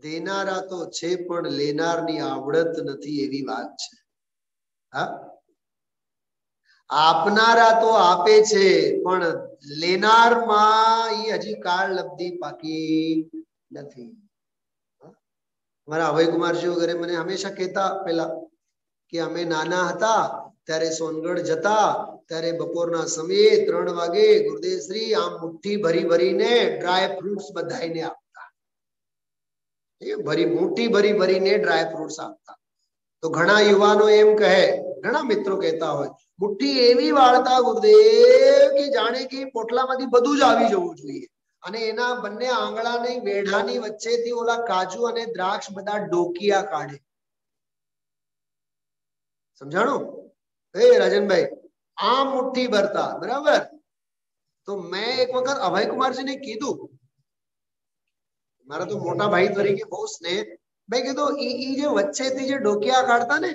દેનારા તો છે પણ લેનારની આવડત નથી એવી વાત છે. હા, આપનારા તો આપે છે પણ લેનારમાં એ હજી કાળ લબ્ધી પાકી નથી. મારા અભયકુમારજી વગેરે મને હંમેશા કહેતા પેલા કે અમે નાના હતા ત્યારે સોનગઢ જતા ત્યારે બપોરના સમયે 3 વાગે ગુરુદેવશ્રી આમ મુઠ્ઠી ભરી ભરીને ડ્રાય ફ્રૂટ્સ બધાઈને આપતા. મુઠ્ઠી ભરી ભરીને ડ્રાય ફ્રૂટ્સ આપતા. તો ઘણા યુવાનો એમ કહે, ઘણા મિત્રો કહેતા હોય, મુઠ્ઠી એવી વાળતા ગુરુદેવ કે જાણે કે પોટલામાંથી બધું જ આવી જવું જોઈએ અને એના બંને આંગળાની વેઢાની વચ્ચેથી ઓલા કાજુ અને દ્રાક્ષ બધા ડોકિયા કાઢે. સમજાણું? રાજનભાઈ, આમ મુઠ્ઠી ભરતા. બરાબર? તો મેં એક વખત અભયકુમારજીને કીધું, મારા તો મોટા ભાઈ તરીકે બહુ સ્નેહ, મેં કીધું ઈ જે વચ્ચેથી જે ડોકિયા કાઢતા ને,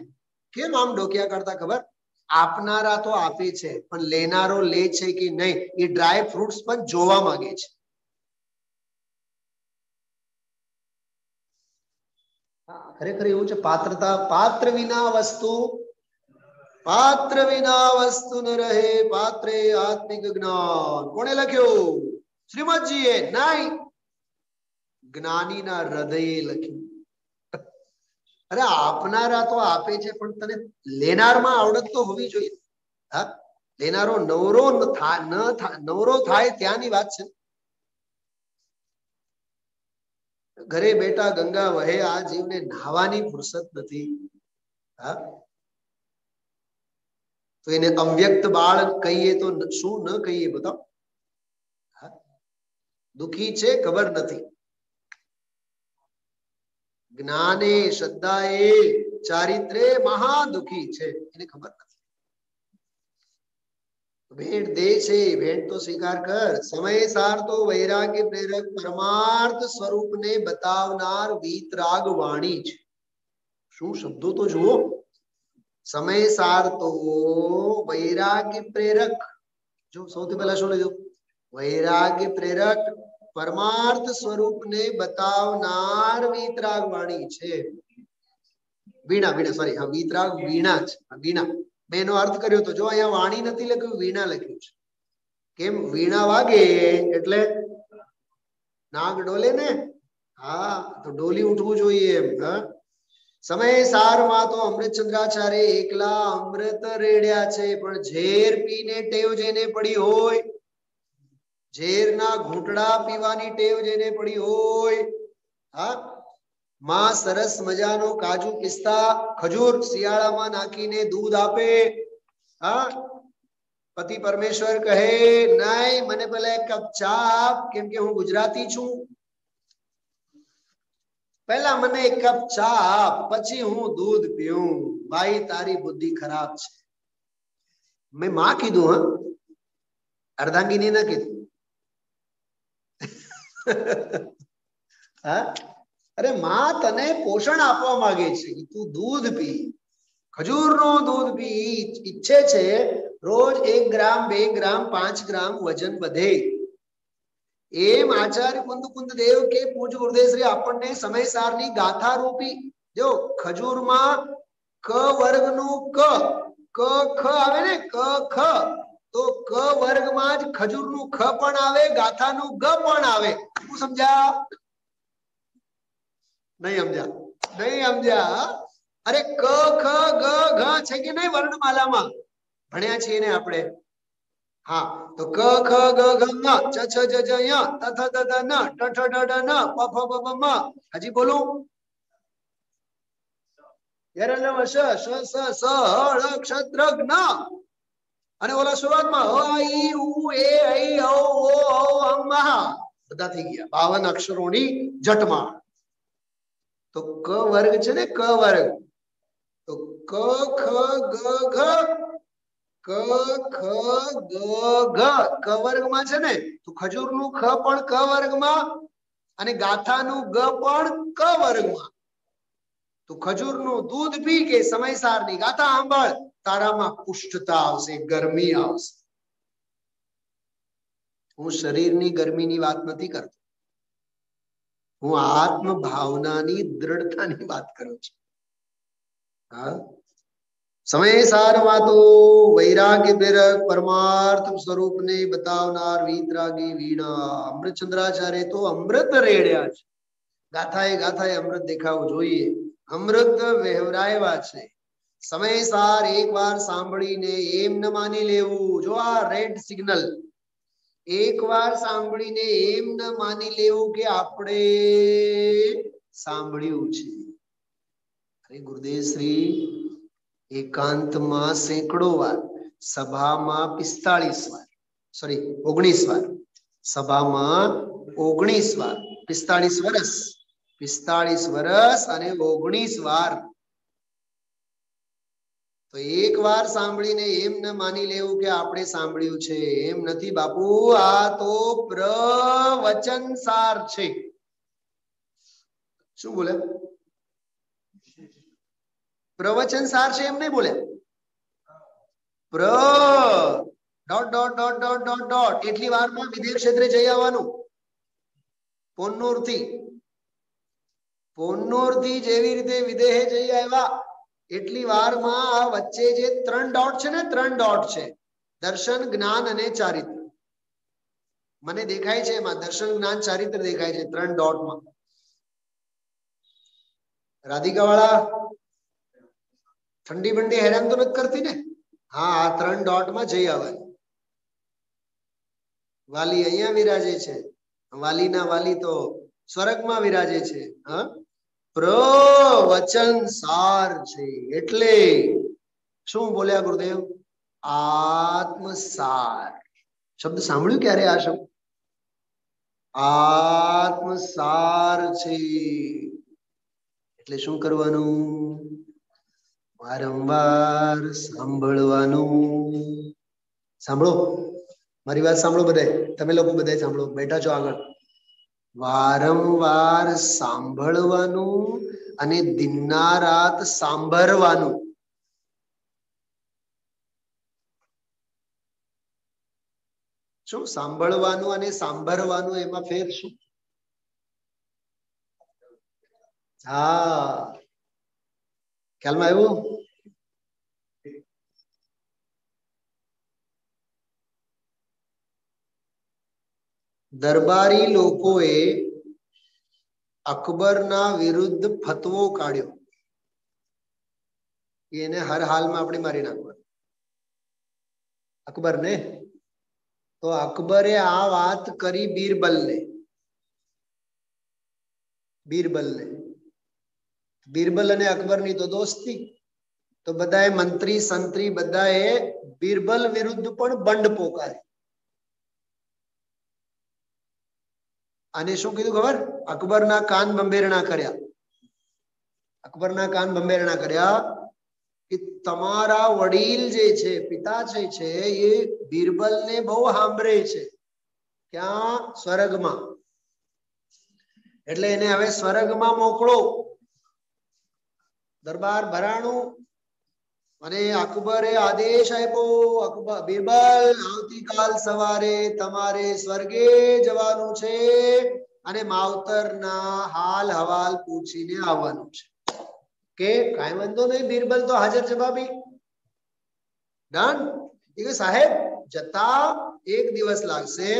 કેમ આમ ડોકિયા કાઢતા ખબર? આપનારા તો આપે છે પણ લેનારો લે છે કે નહીં એ ડ્રાય ફ્રૂટ્સ પણ જોવા માંગે છે. ખરેખર એવું છે. પાત્રતા પાત્ર વિના વસ્તુ ન રહે. પાત્રે આત્મિક જ્ઞાન. કોણે લખ્યું? શ્રીમદજીએ? નહીં, જ્ઞાનીના હૃદયે લખ્યું. અરે આપનારા તો આપે છે પણ તને લેનારમાં આવડત તો હોવી જોઈએ. હા, લેનારો નવરો થાય ત્યાંની વાત છે. ઘરે બેઠા ગંગા વહે આ જીવને નહાવાની ફુરસત નથી. હા, તો એને અવ્યક્ત બાળ કહીએ તો શું ન કહીએ બતાવો? દુખી છે ખબર નથી. જ્ઞાને શ્રદ્ધાએ ચારિત્રે મહા દુખી છે એને ખબર નથી. ભેટ દે છે, ભેટ તો સ્વીકાર કર. સમયસાર તો વૈરાગ્ય પ્રેરક પરમાર્થ સ્વરૂપને બતાવનાર વીતરાગ વાણી છે. શું શબ્દો તો જુઓ. સમયસાર તો વૈરાગ્ય પ્રેરક. જો સૌથી પહેલા શું લીધું? વૈરાગ્ય પ્રેરક પરમાર્થ સ્વરૂપને બતાવનાર વીતરાગ વાણી છે. વીણા સોરી, હા, વીતરાગ વીણા છે. વીણા બેનો અર્થ કર્યો તો જો અહીંયા વાણી નથી લખ્યું, વીણા લખ્યું છે. કેમ? વીણા વાગે એટલે નાગ ડોલે ને. હા, તો ડોલી ઉઠવું જોઈએ એમ. હા, સમયસારમાં તો અમૃતચંદ્રાચાર્ય એકલા અમૃત રેડ્યા છે પણ ઝેર પીને ટેવ જેને પડી હોય, ઝેરના ઘૂંટડા પીવાની ટેવ જેને પડી હોય, હા, માં સરસ મજાનો કાજુ પિસ્તા ખજૂર શિયાળામાં નાખીને દૂધ આપે. હા, પતિ પરમેશ્વર કહે નહીં મને પેલા એક કપ ચા આપ કેમ કે હું ગુજરાતી છું. પહેલા મને એક કપ ચા આપ પછી હું દૂધ પીઉં. ભાઈ તારી બુદ્ધિ ખરાબ છે. મેં માં કીધું, હા, અર્ધાંગીની ના કીધું. હા, અરે માં તને પોષણ આપવા માંગે છે, તું દૂધ પી, ખજૂરનો દૂધ પી ઈચ્છે છે રોજ 1 ગ્રામ 2 ગ્રામ 5 ગ્રામ વજન વધે. એમ આચાર્ય કુંદ દેવ કે પૂજ્ય ગુરુદેવ શ્રી આપણને સમયસારની ગાથા રૂપી જો ખજૂરમાં ક વર્ગનું ક ખ આવે ને ક ખ તો ક વર્ગમાં જ ખજૂરનું ખ પણ આવે, ગાથાનું ગ પણ આવે. શું સમજ્યા? નહીં સમજ્યા? અરે ક ખ ગ ઘ છે કે નહીં વર્ણમાલામાં? ભણ્યા છીએ ને આપણે. હા, તો ક ખ ગ ઘ ङ ચ છ જ જ ય ત થ દ દ ન ટ ઠ ડ ઢ ન પ ફ બ બ મ. હજી બોલું? યરલવ શ શ સ સ હ ળ ક્ષત્ર જ્ઞ. અને ઓલા શરૂઆતમાં હ ઈ ઉ એ ઐ ઓ ઓ અમ મહા બધા થઈ ગયા 52 અક્ષરોની જટમાળ. તો ક વર્ગ છે ને ક વર્ગ, તો ક ખ ગ ઘ ક ખ ગ ઘ ક વર્ગમાં છે ને, તો ખજૂરનું ખ પણ ક વર્ગમાં અને ગાથાનું ગ પણ ક વર્ગમાં. તો ખજૂરનું દૂધ પી કે સમયસારની ગાથા સાંભળ, તારામાં પુષ્ટતા આવશે, ગરમી આવશે. હું શરીરની ગરમીની વાત નથી કરતો, હું આત્મ ભાવનાની દ્રઢતાની વાત કરું છું. હા, સમયસાર વાતો વૈરાગ્ય પ્રેરક પરમાર્થ સ્વરૂપને બતાવનાર વીતરાગી વીણા. અમૃતચંદ્રાચાર્ય તો અમૃત રેડ્યા છે. ગાથાએ અમૃત દેખાવું જોઈએ. અમૃત વહેવરાયવા છે. સમયસાર એકવાર સાંભળીને એમ ન માની લેવું. જો આ રેડ સિગ્નલ, એકવાર સાંભળીને એમ ન માની લેવું કે આપણે સાંભળ્યું છે. અરે ગુરુદેવ શ્રી એકાંતમાં સેંકડો વાર, સભામાં 45 વાર, સોરી 19 વાર, સભામાં 19 વાર, 45 વર્ષ, 45 વર્ષ અને 19 વાર. તો એક વાર સાંભળીને એમ ન માની લેવું કે આપણે સાંભળ્યું છે. એમ નથી બાપુ, આ તો પ્રવચન સાર છે. શું બોલે? પ્રવચન સાર છે એમ નહીં બોલે. Dot dot dot dot dot dot એટલી વારમાં વિદેશ ક્ષેત્રે જઈ આવવાનું. પોન્નૂર થી જેવી રીતે વિદેહે જઈ આવ્યા એટલી વારમાં આ વચ્ચે જે 3 ડોટ છે ને, 3 ડોટ છે, દર્શન, જ્ઞાન અને ચારિત્ર. મને દેખાય છે એમાં દર્શન, જ્ઞાન, ચારિત્ર દેખાય છે 3 ડોટમાં. રાધિકા વાળા ઠંડી બંડી હેરાન તો નથી કરતી ને? હા, આ 3 ડોટમાં જઈ આવવાનું. વાલી અહીંયા વિરાજે છે, વાલીના વાલી તો સ્વર્ગમાં વિરાજે છે. હા, પ્રવચન સાર છે. એટલે શું બોલ્યા ગુરુદેવ? આત્મસાર. શબ્દ સાંભળ્યું ક્યારે આ શબ્દ? આત્મસાર છે. એટલે શું કરવાનું? વારંવાર સાંભળવાનું. સાંભળો, મારી વાત સાંભળો બધાય. તમે લોકો બધાય સાંભળો, બેઠા છો આગળ. વારંવાર સાંભળવાનું અને દિનના રાત સાંભળવાનું. શું સાંભળવાનું અને સાંભળવાનું એમાં ફેર શું? હા, ખ્યાલમાં આવ્યું? દરબારી લોકોએ અકબરના વિરુદ્ધ ફતવો કાઢ્યો. એને હર હાલમાં આપણે મારી નાખવાનું, અકબરને. તો અકબરે આ વાત કરી બીરબલને. બીરબલ અને અકબરની તો દોસ્તી. તો બધાએ મંત્રી સંત્રી બધાએ બીરબલ વિરુદ્ધ પણ બંડ પોકારી. અને શું કીધું ખબર? અકબરના કાન બંભેરણા કર્યા. અકબરના કાન બંભેરણા કર્યા કે તમારા વડીલ જે છે, પિતાશ્રી છે, એ બીરબલને બહુ સાંભળે છે. ક્યાં? સ્વર્ગમાં. એટલે એને હવે સ્વર્ગમાં મોકલો. દરબાર ભરાણું, અને અકબરે આદેશ આપ્યો, બિરબલ આવતીકાલ સવારે તમારે સ્વર્ગે જવાનું છે અને માવતરના હાલ હવાલ પૂછીને આવવાનું છે. કે કાંઈ વાંધો નહીં, બિરબલ તો હાજર છે ભાભી. ડન. એ સાહેબ જતા 1 દિવસ લાગશે,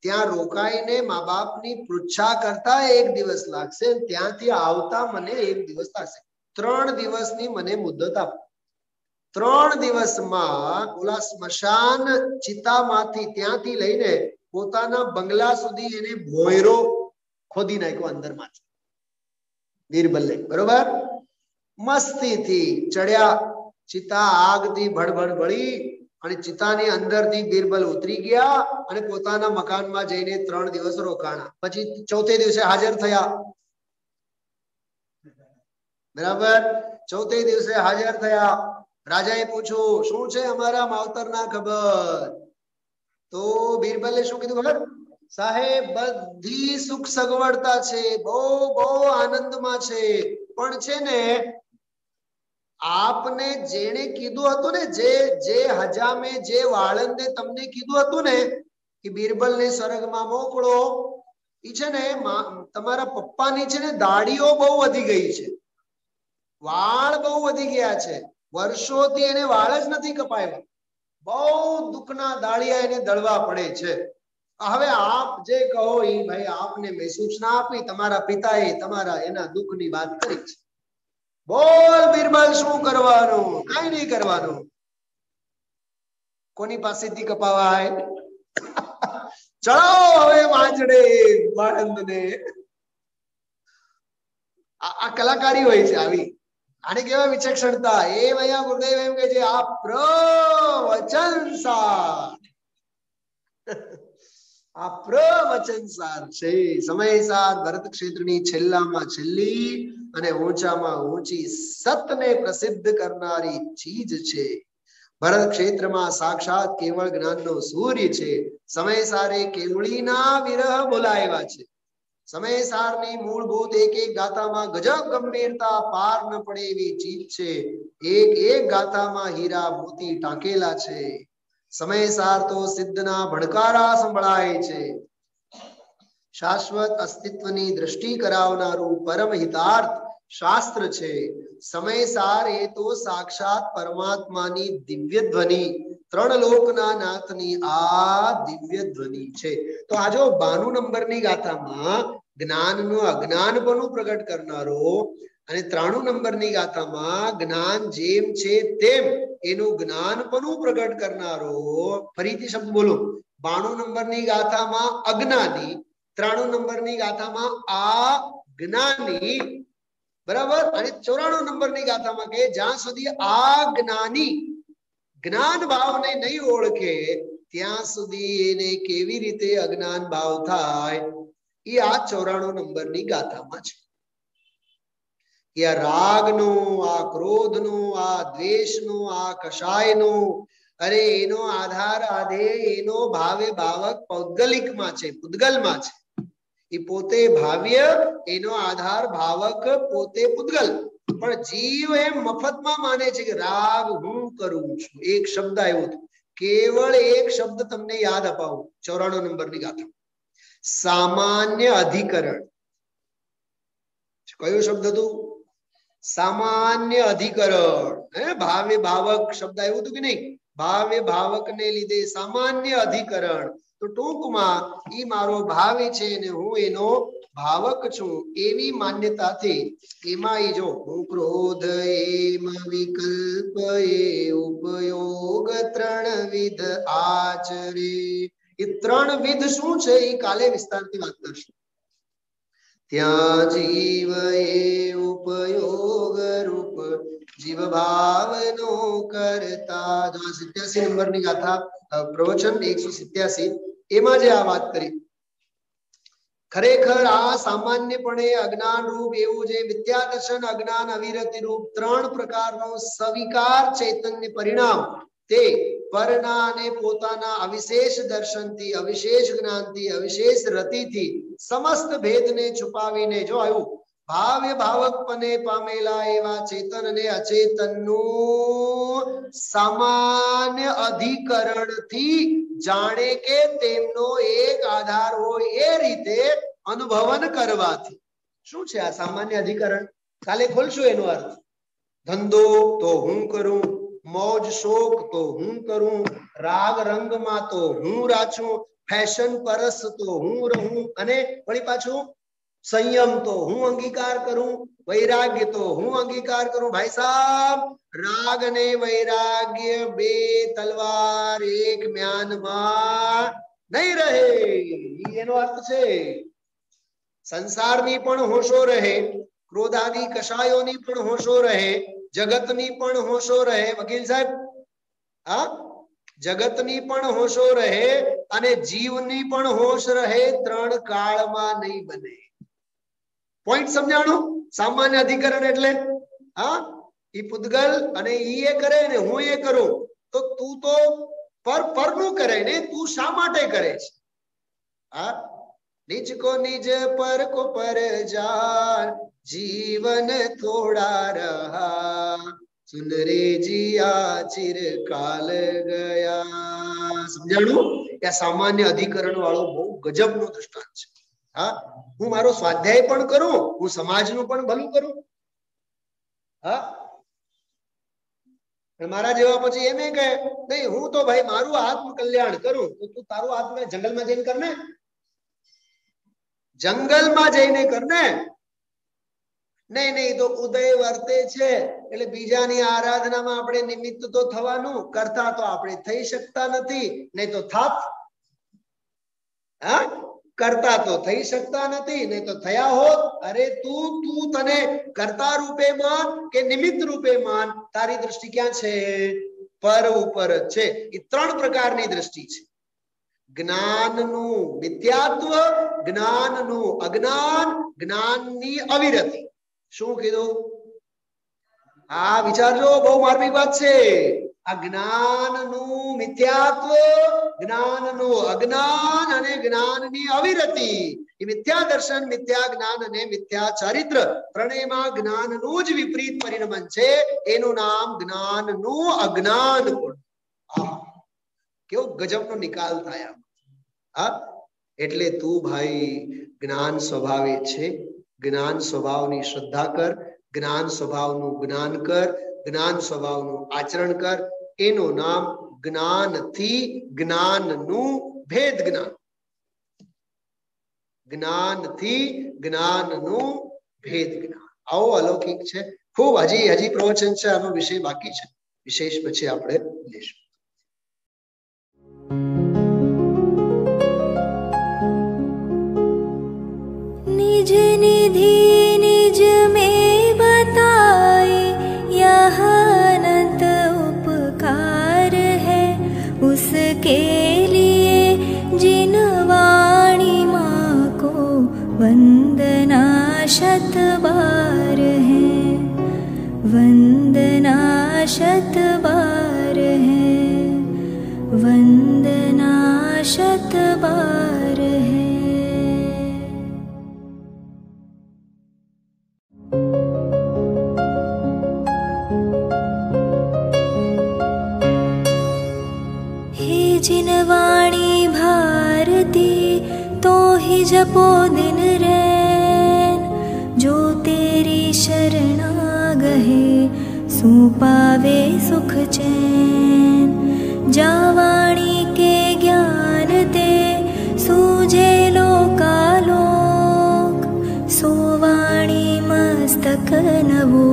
ત્યાં રોકાઈને મા બાપની પૃચ્છા કરતા 1 દિવસ લાગશે, ત્યાંથી આવતા મને 1 દિવસ લાગશે. 3 દિવસની મને મુદત આપો. 3 દિવસમાં ઓલા સ્મશાન ચિતામાંથી ત્યાંથી લઈને પોતાના બંગલા સુધી એને ભોયરો ખોદી નાખ્યો અંદરમાંથી બિરબલે. બરોબર. મસ્તીથી ચડ્યા, ચિતા આગથી ભડભડ બળી અને ચિતાની અંદરથી બિરબલ ઉતરી ગયા અને પોતાના મકાનમાં જઈને 3 દિવસ રોકાણા. પછી ચોથે દિવસે હાજર થયા. બરાબર. ચોથે દિવસે હાજર થયા. રાજાએ પૂછ્યું, શું છે અમારા માવતરના ખબર? તો બિરબલે શું કીધું ખબર? સાહેબ બધી સુખ સગવડતા છે, બહુ બહુ આનંદમાં છે, પણ છે ને આપને જેણે કીધું હતું ને, જે હજામે જે વાળંદે તમને કીધું હતું ને કે બિરબલને સ્વર્ગમાં મોકલો, ઈ છે ને તમારા પપ્પાની છે ને દાઢીઓ બહુ વધી ગઈ છે, વાળ બહુ વધી ગયા છે, વર્ષોથી એને વાળ જ નથી કપાયા, બહુ દુઃખના દાળિયા એને દળવા પડે છે. હવે આપ જે કહો એ ભાઈ આપને મેં સૂચના આપી, તમારા પિતાએ તમારા એના દુઃખની વાત કરી છે. બોલ બિરબલ શું કરવાનું? કઈ નહીં કરવાનું. કોની પાસેથી કપાવાય? ચલો હવે વાંચડે વાળંદને. આ કલાકારી હોય છે આવી. આને કેવા વિચક્ષણતા. એમ અહીંયા ગુરુદેવ એમ કે છે આ પ્રવચન સાર, આ પ્રવચન સાર છે. સમય સાર ભરત ક્ષેત્રની છેલ્લામાં છેલ્લી અને ઊંચામાં ઊંચી સતને પ્રસિદ્ધ કરનારી ચીજ છે. ભરત ક્ષેત્રમાં સાક્ષાત કેવળ જ્ઞાનનો સૂર્ય છે. સમય સારે કેવળીના વિરહ બોલાવ્યા છે. સમય સારની મૂળભૂત એક એક ગાથામાં ગજબ ગંભીરતા પાર ન પડે એવી ચીજ છે. એક એક ગાથામાં હીરા મોતી ટાંકેલા છે. સમય સાર તો સિદ્ધના ભડકારા સંભળાય છે. શાશ્વત અસ્તિત્વની દ્રષ્ટિ કરાવનારું પરમ હિતાર્થ શાસ્ત્ર છે. સમય સાર એ તો સાક્ષાત પરમાત્માની દિવ્ય ધ્વનિ, 3 લોકના નાથની આ દિવ્ય ધ્વનિ છે. તો આ જો 92 નંબરની ગાથામાં જ્ઞાનનું અજ્ઞાનપણું પ્રગટ કરનારો અને 93 નંબરની ગાથામાં જ્ઞાન જેમ છે તેમ એનું જ્ઞાનપણું પ્રગટ કરનારો. ફરીથી શબ્દ બોલો. 92 નંબરની ગાથામાં અજ્ઞાની, 93 નંબરની ગાથામાં આ જ્ઞાની. બરાબર. અને 94 નંબરની ગાથામાં કે જ્યાં સુધી આ જ્ઞાની જ્ઞાન ભાવને નહીં ઓળખે ત્યાં સુધી એને કેવી રીતે અજ્ઞાન ભાવ થાય, એ આ 94 નંબરની ગાથામાં છે. કે આ રાગનું, આ ક્રોધનું, આ દ્વેષનું, આ કષાયનું, અરે એનો આધાર આધેય એનો ભાવે ભાવક પૌદ્ગલિકમાં છે, પૂતગલમાં છે. એ પોતે ભાવ્ય, એનો આધાર ભાવક પોતે પૂતગલ. પણ જીવ એમ મફતમાં માને છે કે રાગ હું કરું છું. એક શબ્દ આવ્યો હતો, કેવળ એક શબ્દ તમને યાદ અપાવું. 94 નંબરની ગાથા સામાન્ય અધિકરણ. કયો શબ્દ હતું? સામાન્ય અધિકરણ. ભાવે ભાવક શબ્દ આવ્યું હતું કે નહીં? ભાવે ભાવક ને લીધે સામાન્ય અધિકરણ. તો ટૂંકમાં ઈ મારો ભાવે છે અને હું એનો ભાવક છું એવી માન્યતાથી એમાં ઈ જો હું ક્રોધ એમ વિકલ્પ એ ઉપયોગ 3 વિધ આચરે. એ 3 વિધ શું છે એ કાલે વિસ્તારથી વાત કરશું. ત્યાં જીવ એ ઉપયોગ રૂપ જીવ ભાવનો કરતા. 87 નંબરની ગાથા પ્રવચન 187 એમાં જે આ વાત કરી. ખરેખર આ સામાન્યપણે અજ્ઞાન રૂપ એવું જે વિદ્યા દર્શન અજ્ઞાન અવિરતિ રૂપ 3 પ્રકારનો સવિકાર ચૈતન્ય પરિણામ તે પરના અને પોતાના અવિશેષ દર્શનથી, અવિશેષ જ્ઞાનથી, અવિશેષ રતિથી સમસ્ત ભેદને છુપાવીને જો આવ્યું ભાવ્ય ભાવકપણે પામેલા એવા ચેતન અને અચેતનનું સામાન્ય અધિકરણથી જાણે કે તેમનો એક આધાર હોય એ રીતે અનુભવન કરવાથી. શું છે આ સામાન્ય અધિકરણ? કાલે ખોલશું એનો અર્થ. ધંધો તો હું કરું, મોજ શોક તો હું કરું, રાગ રંગમાં તો હું રાચું, ફેશન પરસ તો હું રહું, અને વળી પાછું संयम तो हूँ अंगीकार करूं, वैराग्य तो हूँ अंगीकार करूं. भाई साहब, राग ने वैराग्य बे तलवार एक म्यान में नहीं रहे, एनो अर्थ छे. संसारनी पण होशो रहे, क्रोधादी कषायोनी पण होशो रहे, जगतनी पण होशो रहे. वकील साहब, हाँ, जगतनी पण होशो रहे अने जीवनी पण होश रहे. त्रण काल में नहीं बने. पॉइंट समझाणो? सामान्य अधिकरण एटले हाँ, ई पुद्गल अने ई ए करे ने हूँ ए करूं, तो तू तो पर नु करे ने, तू शा माटे करे छे? हाँ, निज को निज पर को पर जान, जीवन थोड़ा रहा, सुन रे जिया चिरकाल गया. समझाणो? या सामान्य अधिकरण वाळो बहु गजबनो दृष्टांत छे. हाँ, हूँ मारो स्वाध्याय पण करूं, हूँ समाजनु पण भलू करूं. हाँ, मारा जेवा पछी एम ए कहे नहीं हूँ तो भाई मारू आत्म कल्याण करूं, तो तू तारू आत्म जंगल में जईने करने, जंगल में जईने करने. नहीं नहीं तो उदय वर्ते छे એટલે બીજાની આરાધનામાં આપણે નિમિત્ત તો થવાનું, કરતા તો આપણે થઈ શકતા નથી. નહીં તો થાત. हाँ, करता तो थई सकता नहीं, नहीं तो थया होत. अरे तू तने कर्ता रूपे मान के निमित्त रूपे मान. तारी दृष्टि क्या छे? पर ऊपर छे. ये त्रण प्रकारनी दृष्टि छे. ज्ञाननु मिथ्यात्व, ज्ञाननु अज्ञान, ज्ञाननी अविरति. શું કીધું? આ વિચારજો, બહુ માર્મિક વાત છે. આ જ્ઞાનનું મિથ્યાત્વ, જ્ઞાનનું અજ્ઞાન અને જ્ઞાનની અવિરતિ. એ મિથ્યા દર્શન, મિથ્યા જ્ઞાન અને મિથ્યા ચારિત્ર ત્રણેયમાં જ્ઞાનનું જ વિપરીત પરિણમન છે. એનું નામ જ્ઞાનનું અજ્ઞાન. કેવો ગજબનો નિકાલ થાય. હા, એટલે તું ભાઈ જ્ઞાન સ્વભાવે છે, જ્ઞાન સ્વભાવની શ્રદ્ધા કર, જ્ઞાન સ્વભાવનું જ્ઞાન કર, જ્ઞાન સ્વભાવનું આચરણ કર. એનું નામ જ્ઞાનથી જ્ઞાનનું ભેદ જ્ઞાન. જ્ઞાનથી જ્ઞાનનું ભેદ જ્ઞાન. આવો અલૌકિક છે. ખૂબ હજી પ્રવચન છે, આનો વિષય બાકી છે. વિશેષ પછી આપણે લઈશું. निज निधि निज में बताए, यह अनंत उपकार है उसके लिए जिन वाणी माँ को वंदना शत बार है, वंदना शत बार है, वंदना शत बार है. जिन वाणी भारती तो ही जपो दिन रैन, जो तेरी शरणा गहे सो पावे सुख चैन. जा वाणी के ज्ञान ते सूझे लोकालोक, सो वाणी मस्तक नवो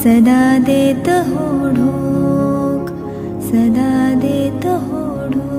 सदा देत हो ढोक, सदा देत हो ढोक.